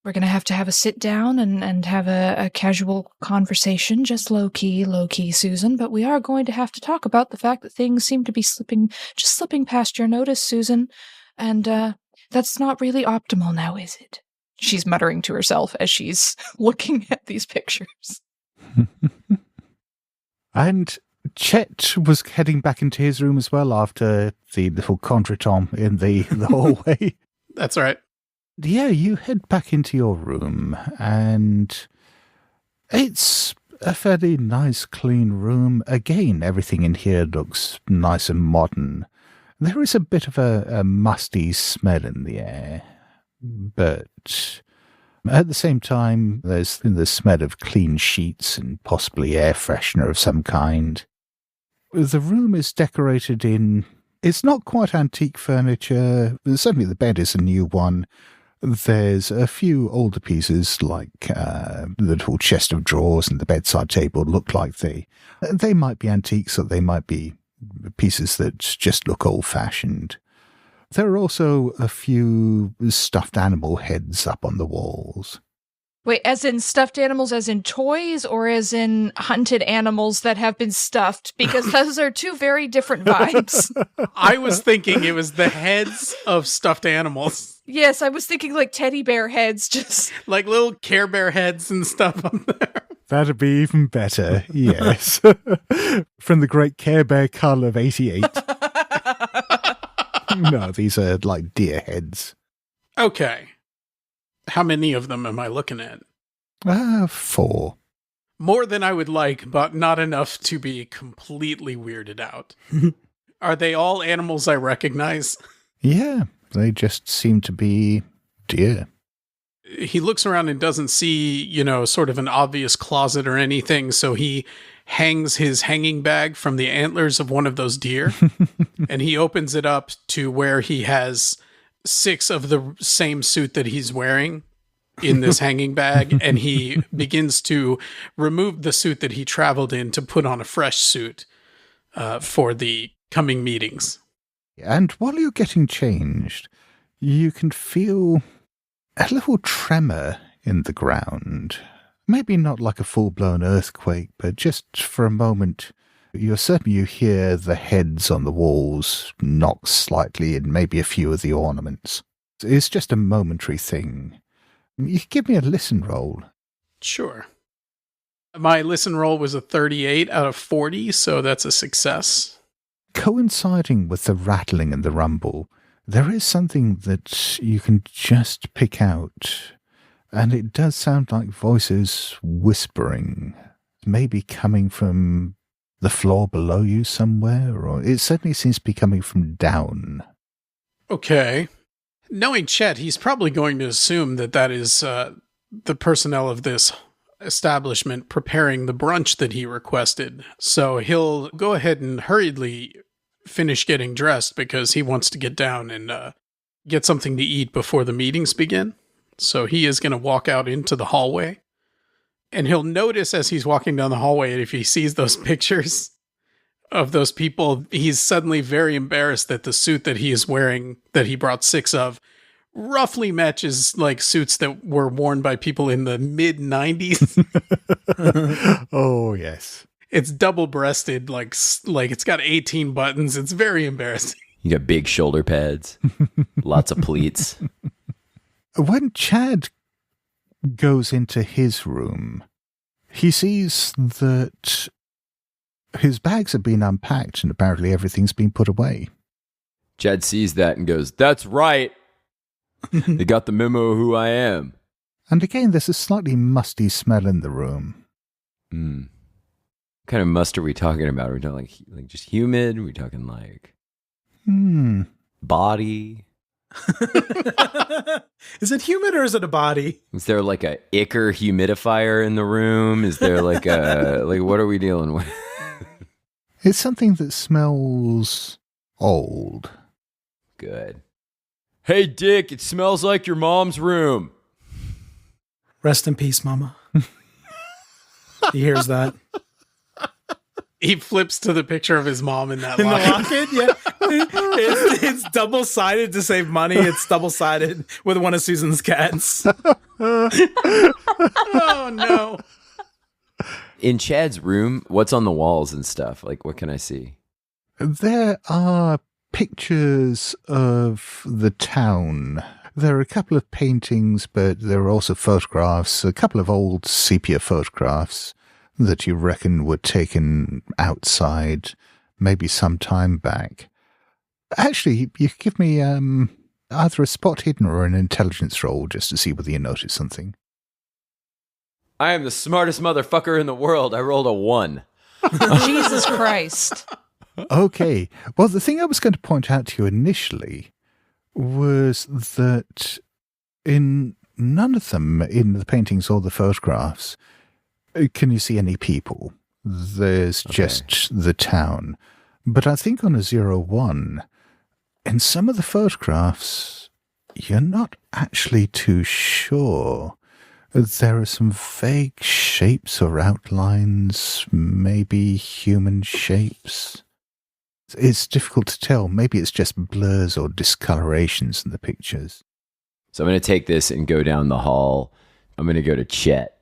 We're going to have a sit down and have a casual conversation, just low key, Susan. But we are going to have to talk about the fact that things seem to be slipping past your notice, Susan. And that's not really optimal now, is it? She's muttering to herself as she's looking at these pictures. And Chet was heading back into his room as well after the little contretemps in the hallway. That's right. Yeah, you head back into your room, and it's a fairly nice, clean room. Again, everything in here looks nice and modern. There is a bit of a musty smell in the air, but at the same time, there's the smell of clean sheets and possibly air freshener of some kind. The room is decorated in... It's not quite antique furniture. Certainly the bed is a new one. There's a few older pieces, like the little chest of drawers and the bedside table look like they might be antiques, or they might be pieces that just look old-fashioned. There are also a few stuffed animal heads up on the walls. Wait, as in stuffed animals, as in toys, or as in hunted animals that have been stuffed? Because those are two very different vibes. I was thinking it was the heads of stuffed animals. Yes, I was thinking like teddy bear heads, just... like little Care Bear heads and stuff up there. That'd be even better, yes. From the great Care Bear cull of 88. No, these are like deer heads. Okay. How many of them am I looking at? 4. More than I would like, but not enough to be completely weirded out. Are they all animals I recognize? Yeah, they just seem to be deer. He looks around and doesn't see, sort of an obvious closet or anything, so he hangs his hanging bag from the antlers of one of those deer, and he opens it up to where he has 6 of the same suit that he's wearing in this hanging bag, and he begins to remove the suit that he traveled in to put on a fresh suit for the coming meetings. And while you're getting changed, you can feel a little tremor in the ground. Maybe not like a full-blown earthquake, but just for a moment, you're certain you hear the heads on the walls knock slightly and maybe a few of the ornaments. It's just a momentary thing. You can give me a listen roll. Sure. My listen roll was a 38 out of 40, so that's a success. Coinciding with the rattling and the rumble, there is something that you can just pick out, and it does sound like voices whispering, maybe coming from the floor below you somewhere, or it certainly seems to be coming from down. Okay. Knowing Chet, he's probably going to assume that is the personnel of this establishment preparing the brunch that he requested. So he'll go ahead and hurriedly finish getting dressed because he wants to get down and get something to eat before the meetings begin. So he is going to walk out into the hallway. And he'll notice as he's walking down the hallway, and if he sees those pictures of those people, he's suddenly very embarrassed that the suit that he is wearing, that he brought 6 of, roughly matches like suits that were worn by people in the mid-90s. Oh, yes. It's double-breasted, like it's got 18 buttons. It's very embarrassing. You got big shoulder pads, lots of pleats. When Chad goes into his room, he sees that His bags have been unpacked and apparently everything's been put away. Chad sees that and goes, "That's right. They got the memo of who I am." And again, there's a slightly musty smell in the room. What kind of must are we talking about? Are we talking like just humid? Are we talking like body? Is it humid or is it a body? Is there like a ichor humidifier in the room? Is there like a what are we dealing with? It's something that smells old. Good. Hey, Dick, it smells like your mom's room. Rest in peace, Mama. He hears that. He flips to the picture of his mom in that In locket. the locket, yeah. It's double-sided to save money. It's double-sided with one of Susan's cats. Oh, no. In Chad's room, what's on the walls and stuff? Like, what can I see? There are pictures of the town. There are a couple of paintings, but there are also photographs, a couple of old sepia photographs that you reckon were taken outside, maybe some time back. Actually, you could give me either a spot hidden or an intelligence roll just to see whether you notice something. I am the smartest motherfucker in the world. I rolled a 1. Jesus Christ. Okay. Well, the thing I was going to point out to you initially was that in none of them, in the paintings or the photographs, can you see any people. There's just the town. But I think on a 0-1, in some of the photographs, you're not actually too sure. There are some vague shapes or outlines, maybe human shapes. It's difficult to tell. Maybe it's just blurs or discolorations in the pictures. So I'm going to take this and go down the hall. I'm going to go to Chet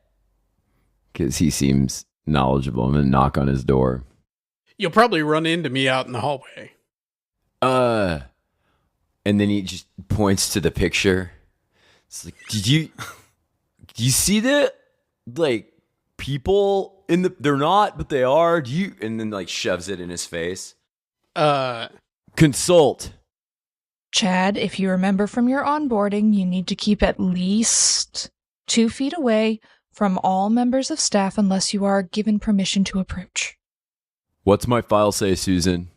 because he seems knowledgeable. I'm going to knock on his door. You'll probably run into me out in the hallway. And then he just points to the picture. It's like, do you see that? Like, people in the, they're not, but they are. Do you? And then like shoves it in his face. Consult. Chad, if you remember from your onboarding, you need to keep at least 2 feet away from all members of staff unless you are given permission to approach. What's my file say, Susan?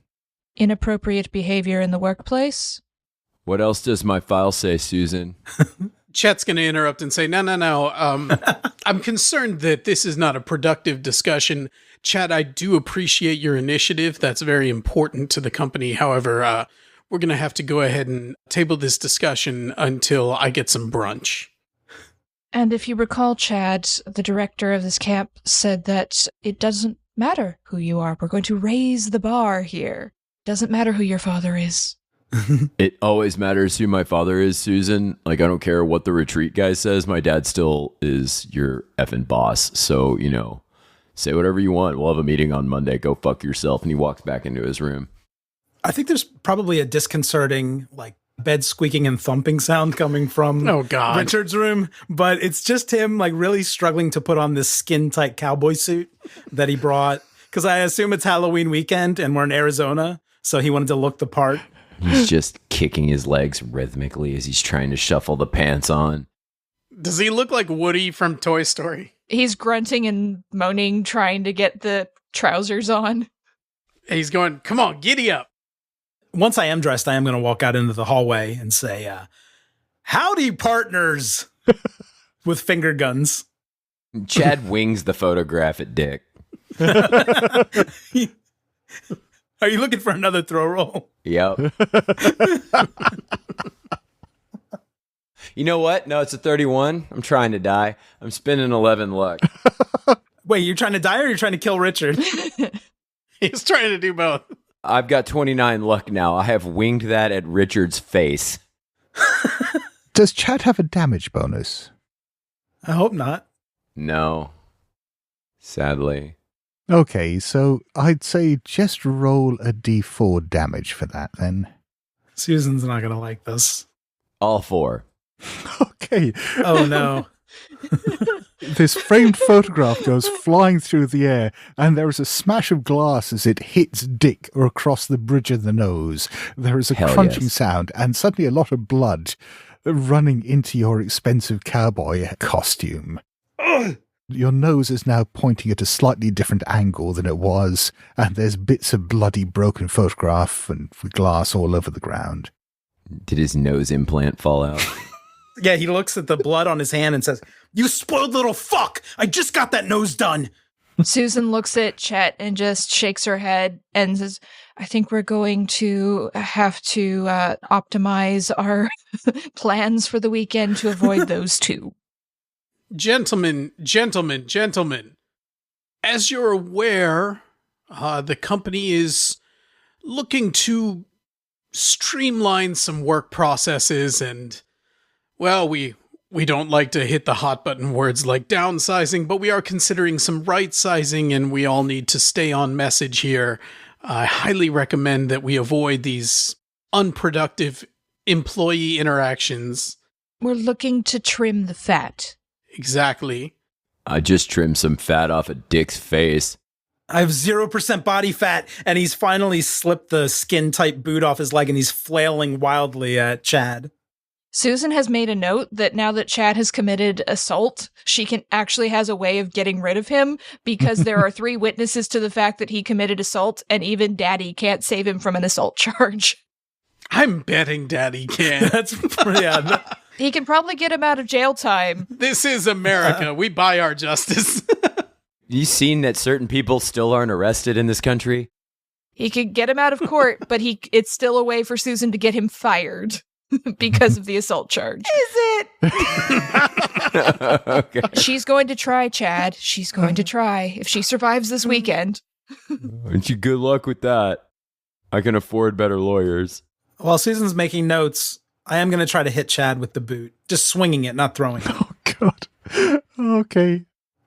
Inappropriate behavior in the workplace? What else does my file say, Susan? Chet's going to interrupt and say, no. I'm concerned that this is not a productive discussion. Chet, I do appreciate your initiative. That's very important to the company. However, we're going to have to go ahead and table this discussion until I get some brunch. And if you recall, Chad, the director of this camp said that it doesn't matter who you are. We're going to raise the bar here. Doesn't matter who your father is. It always matters who my father is, Susan. Like, I don't care what the retreat guy says. My dad still is your effing boss. So, you know, say whatever you want. We'll have a meeting on Monday. Go fuck yourself. And he walks back into his room. I think there's probably a disconcerting, like, bed squeaking and thumping sound coming from Richard's room. But it's just him, like, really struggling to put on this skin-tight cowboy suit that he brought. Because I assume it's Halloween weekend and we're in Arizona. So he wanted to look the part. He's just kicking his legs rhythmically as he's trying to shuffle the pants on. Does he look like Woody from Toy Story? He's grunting and moaning, trying to get the trousers on. He's going, come on, giddy up. Once I am dressed, I am going to walk out into the hallway and say, howdy, partners, with finger guns. Chad wings the photograph at Dick. Are you looking for another throw roll? Yep. You know what? No, it's a 31. I'm trying to die. I'm spending 11 luck. Wait, you're trying to die or you're trying to kill Richard? He's trying to do both. I've got 29 luck now. I have winged that at Richard's face. Does Chad have a damage bonus? I hope not. No. Sadly. Okay, so I'd say just roll a d4 damage for that then. Susan's not going to like this. All 4. Okay. Oh, no. This framed photograph goes flying through the air, and there is a smash of glass as it hits Dick or across the bridge of the nose. There is a crunching sound, and suddenly a lot of blood running into your expensive cowboy costume. Your nose is now pointing at a slightly different angle than it was, and there's bits of bloody broken photograph and glass all over the ground. Did his nose implant fall out? Yeah, he looks at the blood on his hand and says, "You spoiled little fuck! I just got that nose done!" Susan looks at Chet and just shakes her head and says, "I think we're going to have to optimize our plans for the weekend to avoid those two." Gentlemen. As you're aware, the company is looking to streamline some work processes and, well, we don't like to hit the hot button words like downsizing, but we are considering some right sizing, and we all need to stay on message here. I highly recommend that we avoid these unproductive employee interactions. We're looking to trim the fat. Exactly. I just trimmed some fat off of Dick's face. I have 0% body fat, and he's finally slipped the skin-tight boot off his leg, and he's flailing wildly at Chad. Susan has made a note that now that Chad has committed assault, she actually has a way of getting rid of him, because there are 3 witnesses to the fact that he committed assault, and even Daddy can't save him from an assault charge. I'm betting Daddy can. He can probably get him out of jail time. This is America. We buy our justice. You seen that certain people still aren't arrested in this country? He could get him out of court, but it's still a way for Susan to get him fired because of the assault charge. Is it? Okay. She's going to try, Chad. She's going to try. If she survives this weekend. Aren't you good luck with that? I can afford better lawyers. While Susan's making notes, I am going to try to hit Chad with the boot. Just swinging it, not throwing it. Oh, God. Okay.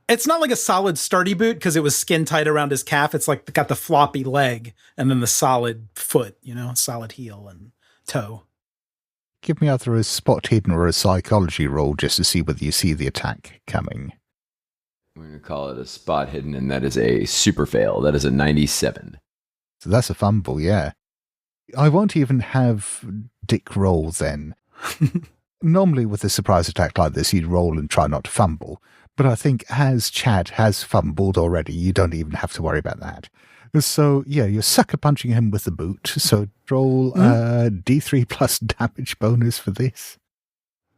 It's not like a solid sturdy boot because it was skin tight around his calf. It's like got the floppy leg and then the solid foot, solid heel and toe. Give me either a spot hidden or a psychology roll just to see whether you see the attack coming. We're going to call it a spot hidden, and that is a super fail. That is a 97. So that's a fumble, yeah. I won't even have Dick roll then. Normally with a surprise attack like this, you'd roll and try not to fumble. But I think as Chad has fumbled already, you don't even have to worry about that. So, yeah, you're sucker punching him with the boot. So roll D3 plus damage bonus for this.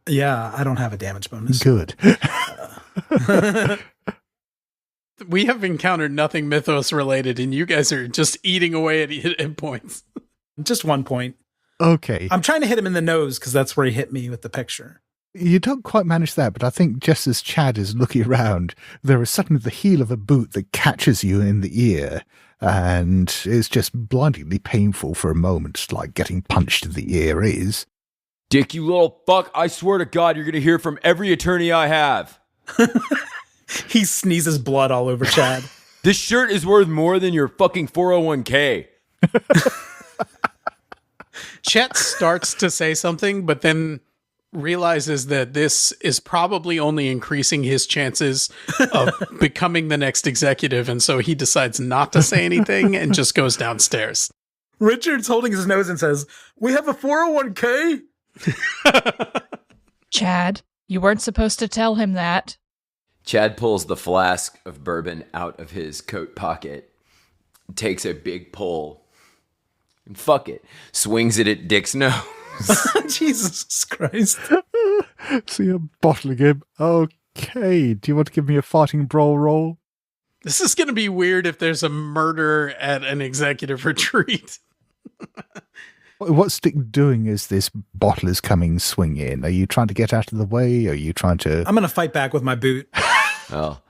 Yeah, I don't have a damage bonus. Good. We have encountered nothing Mythos related, and you guys are just eating away at hit points. Just 1 point. Okay. I'm trying to hit him in the nose because that's where he hit me with the picture. You don't quite manage that, but I think just as Chad is looking around, there is suddenly the heel of a boot that catches you in the ear, and it's just blindingly painful for a moment, like getting punched in the ear is. Dick, you little fuck, I swear to God, you're going to hear from every attorney I have. He sneezes blood all over Chad. This shirt is worth more than your fucking 401k. Chet starts to say something, but then realizes that this is probably only increasing his chances of becoming the next executive, and so he decides not to say anything and just goes downstairs. Richard's holding his nose and says, "We have a 401k?" Chad, you weren't supposed to tell him that. Chad pulls the flask of bourbon out of his coat pocket, takes a big pull, and fuck it, swings it at Dick's nose. Jesus Christ. So you're bottling him. Okay. Do you want to give me a fighting brawl roll? This is going to be weird if there's a murder at an executive retreat. What's Dick doing as this bottle is coming swing in? Are you trying to get out of the way? Are you trying to... I'm going to fight back with my boot. Well,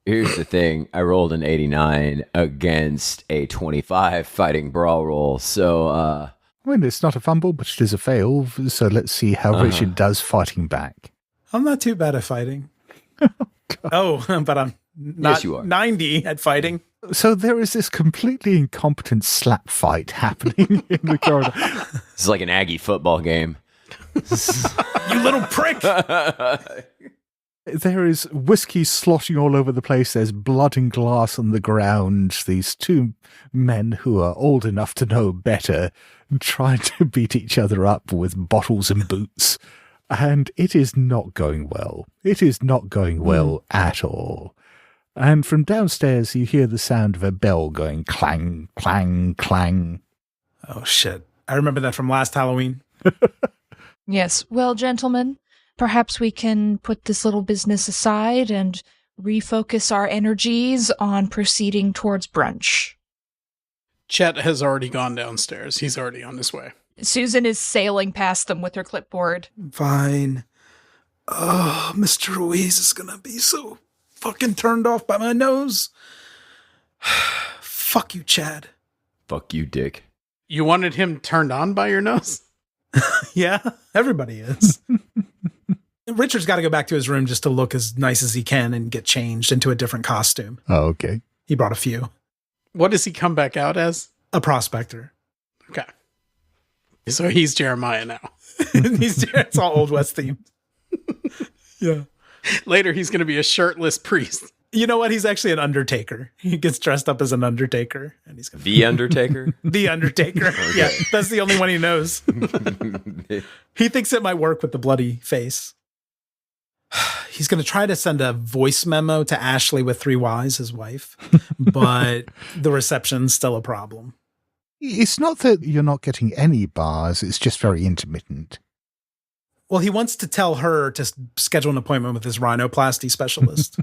here's the thing. I rolled an 89 against a 25 fighting brawl roll. So, I mean, it's not a fumble, but it is a fail. So let's see how Richard does fighting back. I'm not too bad at fighting. But I'm not yes, you are. 90 at fighting. So there is this completely incompetent slap fight happening in the corridor. It's like an Aggie football game. You little prick! There is whiskey sloshing all over the place. There's blood and glass on the ground. These two men who are old enough to know better trying to beat each other up with bottles and boots. And it is not going well. It is not going well at all. And from downstairs, you hear the sound of a bell going clang, clang, clang. Oh, shit. I remember that from last Halloween. Yes. Well, gentlemen, perhaps we can put this little business aside and refocus our energies on proceeding towards brunch. Chet has already gone downstairs. He's already on his way. Susan is sailing past them with her clipboard. Fine. Oh, Mister Ruiz is gonna be so fucking turned off by my nose. Fuck you, Chad. Fuck you, Dick. You wanted him turned on by your nose? Yeah, everybody is. Richard's got to go back to his room just to look as nice as he can and get changed into a different costume. Oh, okay. He brought a few. What does he come back out as? A prospector. Okay. So he's Jeremiah now. It's all Old West themed. Yeah. Later, he's going to be a shirtless priest. You know what? He's actually an undertaker. He gets dressed up as an undertaker. And he's gonna The Undertaker? The Undertaker. Okay. Yeah, that's the only one he knows. He thinks it might work with the bloody face. He's going to try to send a voice memo to Ashley with 3 Ys, his wife, but the reception's still a problem. It's not that you're not getting any bars, it's just very intermittent. Well, he wants to tell her to schedule an appointment with his rhinoplasty specialist.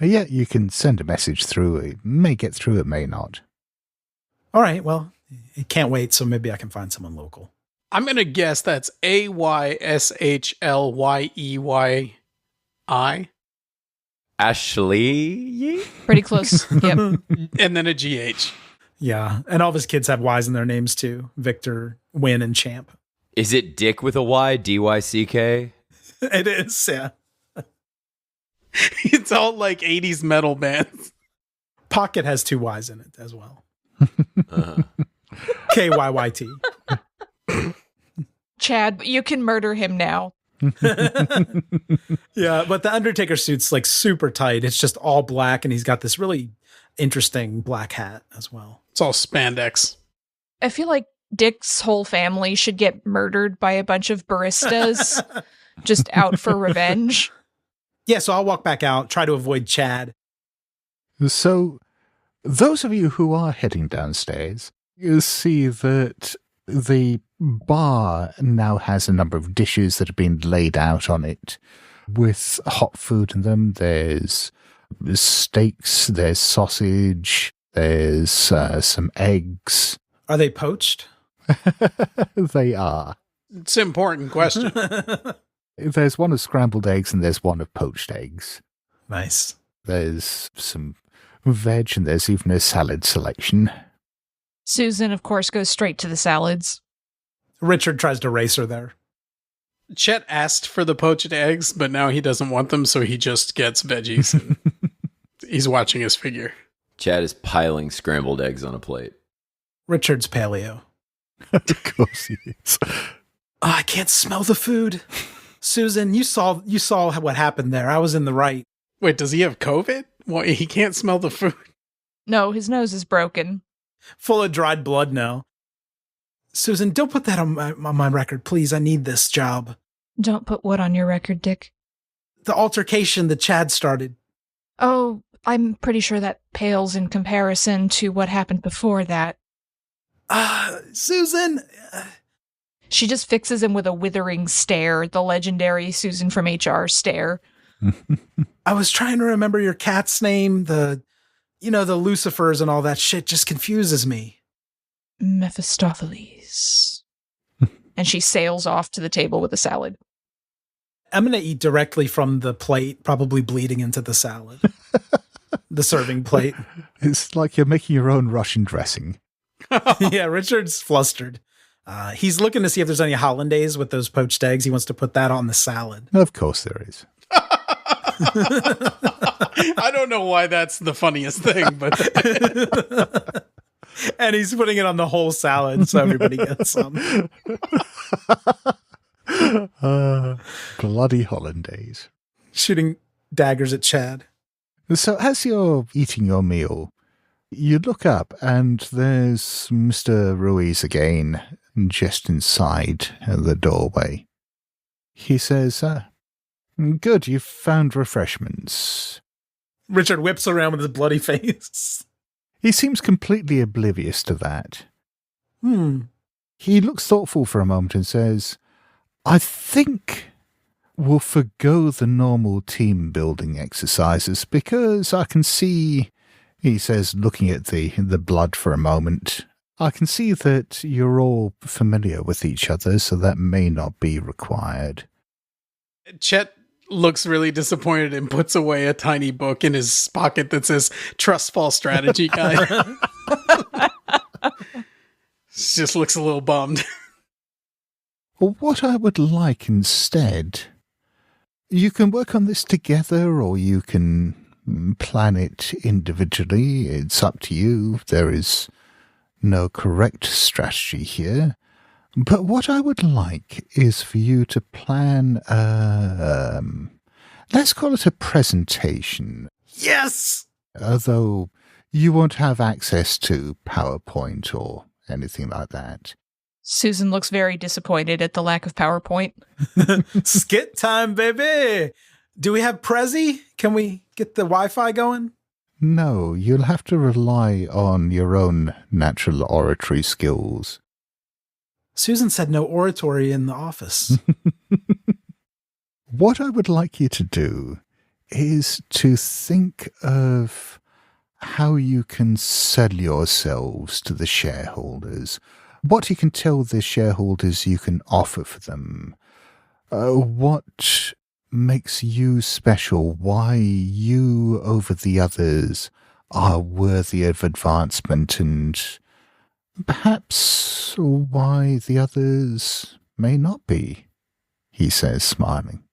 Yeah, you can send a message through. It may get through, it may not. All right, well, it can't wait, so maybe I can find someone local. I'm going to guess that's AYSHLYEYI. Ashley? Pretty close. Yep. And then a GH. Yeah, and all of his kids have Ys in their names too. Victor, Win, and Champ. Is it Dick with a Y? D-Y-C-K? It is, yeah. It's all like 80s metal bands. Pocket has 2 Ys in it as well. KYYT. Chad, you can murder him now. Yeah, but the Undertaker suit's like super tight. It's just all black, and he's got this really interesting black hat as well. It's all spandex. I feel like Dick's whole family should get murdered by a bunch of baristas just out for revenge. Yeah, so I'll walk back out, try to avoid Chad. So, those of you who are heading downstairs, you see that the bar now has a number of dishes that have been laid out on it with hot food in them. There's steaks, there's sausage, there's some eggs. Are they poached? They are. It's an important question. There's one of scrambled eggs and there's one of poached eggs. Nice. There's some veg and there's even a salad selection. Susan, of course, goes straight to the salads. Richard tries to race her there. Chet asked for the poached eggs, but now he doesn't want them, so he just gets veggies. And he's watching his figure. Chad is piling scrambled eggs on a plate. Richard's paleo. Of course he is. Oh, I can't smell the food. Susan, you saw what happened there. I was in the right. Wait, does he have COVID? Well, he can't smell the food. No, his nose is broken. Full of dried blood now. Susan, don't put that on my record, please. I need this job. Don't put what on your record, Dick? The altercation that Chad started. Oh, I'm pretty sure that pales in comparison to what happened before that. Susan! She just fixes him with a withering stare, the legendary Susan from HR stare. I was trying to remember your cat's name. The Lucifers and all that shit just confuses me. Mephistopheles. And she sails off to the table with a salad. I'm going to eat directly from the plate, probably bleeding into the salad. The serving plate. It's like you're making your own Russian dressing. Yeah, Richard's flustered. He's looking to see if there's any hollandaise with those poached eggs. He wants to put that on the salad. Of course there is. I don't know why that's the funniest thing, but... And he's putting it on the whole salad so everybody gets some. Bloody hollandaise. shooting daggers at Chad. So as you're eating your meal, you look up and there's Mister Ruiz again, just inside the doorway. He says, good, you've found refreshments. Richard whips around with his bloody face. He seems completely oblivious to that. He looks thoughtful for a moment and says, I think we'll forgo the normal team-building exercises because I can see, he says, looking at the blood for a moment, I can see that you're all familiar with each other, so that may not be required. Chet looks really disappointed and puts away a tiny book in his pocket that says Trust Fall Strategy Guide. Just looks a little bummed. Well, what I would like instead, you can work on this together or you can plan it individually. It's up to you. There is no correct strategy here. But what I would like is for you to plan, let's call it a presentation. Yes! Although you won't have access to PowerPoint or anything like that. Susan looks very disappointed at the lack of PowerPoint. Skit time, baby! Do we have Prezi? Can we get the Wi-Fi going? No, you'll have to rely on your own natural oratory skills. Susan said no oratory in the office. What I would like you to do is to think of how you can sell yourselves to the shareholders. What you can tell the shareholders you can offer for them. What makes you special, why you over the others are worthy of advancement, and perhaps why the others may not be, he says, smiling.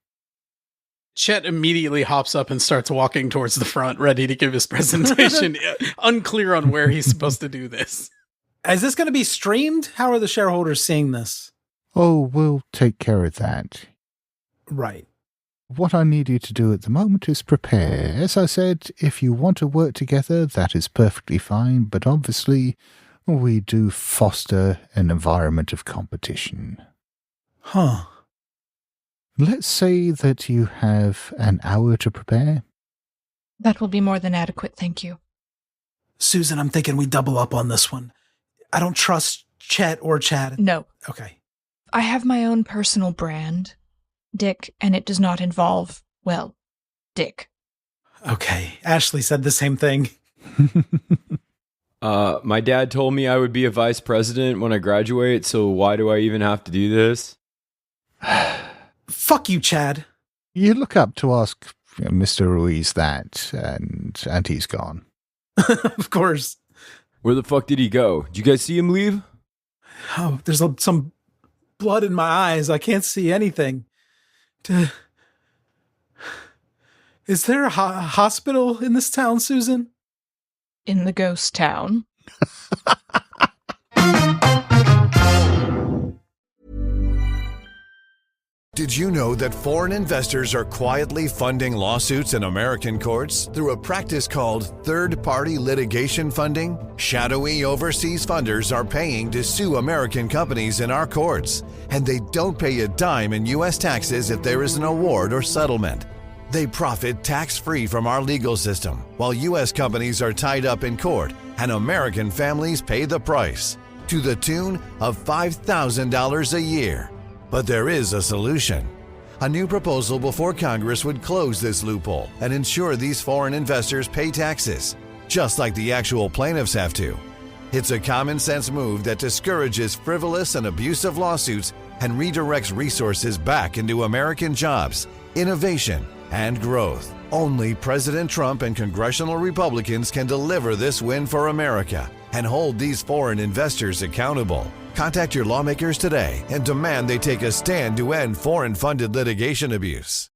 Chet immediately hops up and starts walking towards the front, ready to give his presentation, unclear on where he's supposed to do this. Is this going to be streamed? How are the shareholders seeing this? Oh, we'll take care of that. Right. What I need you to do at the moment is prepare. As I said, if you want to work together, that is perfectly fine, but obviously we do foster an environment of competition. Huh. Let's say that you have an hour to prepare. That will be more than adequate, thank you. Susan, I'm thinking we double up on this one. I don't trust Chet or Chad. No. Okay. I have my own personal brand, Dick, and it does not involve, well, Dick. Okay. Ashley said the same thing. My dad told me I would be a vice president when I graduate, so why do I even have to do this? Fuck you, Chad. You look up to ask Mister Ruiz that, and he's gone. Of course. Where the fuck did he go? Did you guys see him leave? Oh, there's some blood in my eyes. I can't see anything. Is there a hospital in this town, Susan? In the ghost town. Did you know that foreign investors are quietly funding lawsuits in American courts through a practice called third-party litigation funding? Shadowy overseas funders are paying to sue American companies in our courts, and they don't pay a dime in U.S. taxes if there is an award or settlement. They profit tax-free from our legal system, while U.S. companies are tied up in court, and American families pay the price, to the tune of $5,000 a year. But there is a solution. A new proposal before Congress would close this loophole and ensure these foreign investors pay taxes, just like the actual plaintiffs have to. It's a common sense move that discourages frivolous and abusive lawsuits and redirects resources back into American jobs, innovation, and growth. Only President Trump and congressional Republicans can deliver this win for America and hold these foreign investors accountable. Contact your lawmakers today and demand they take a stand to end foreign-funded litigation abuse.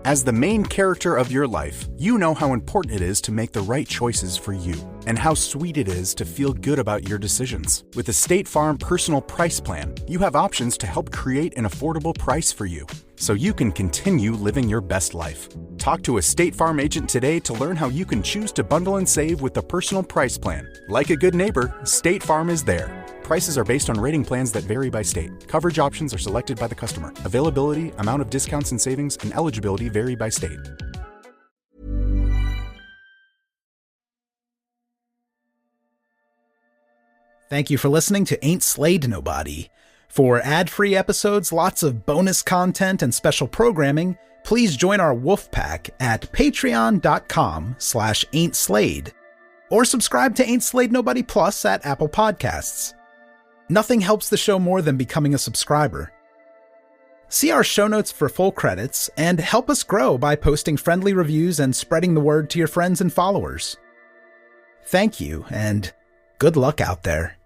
As the main character of your life, you know how important it is to make the right choices for you, and how sweet it is to feel good about your decisions. With the State Farm Personal Price Plan, you have options to help create an affordable price for you, so you can continue living your best life. Talk to a State Farm agent today to learn how you can choose to bundle and save with the Personal Price Plan. Like a good neighbor, State Farm is there. Prices are based on rating plans that vary by state. Coverage options are selected by the customer. Availability, amount of discounts and savings, and eligibility vary by state. Thank you for listening to Ain't Slayed Nobody. For ad-free episodes, lots of bonus content, and special programming, please join our wolf pack at patreon.com/ain'tslayed, or subscribe to Ain't Slayed Nobody Plus at Apple Podcasts. Nothing helps the show more than becoming a subscriber. See our show notes for full credits, and help us grow by posting friendly reviews and spreading the word to your friends and followers. Thank you, and good luck out there.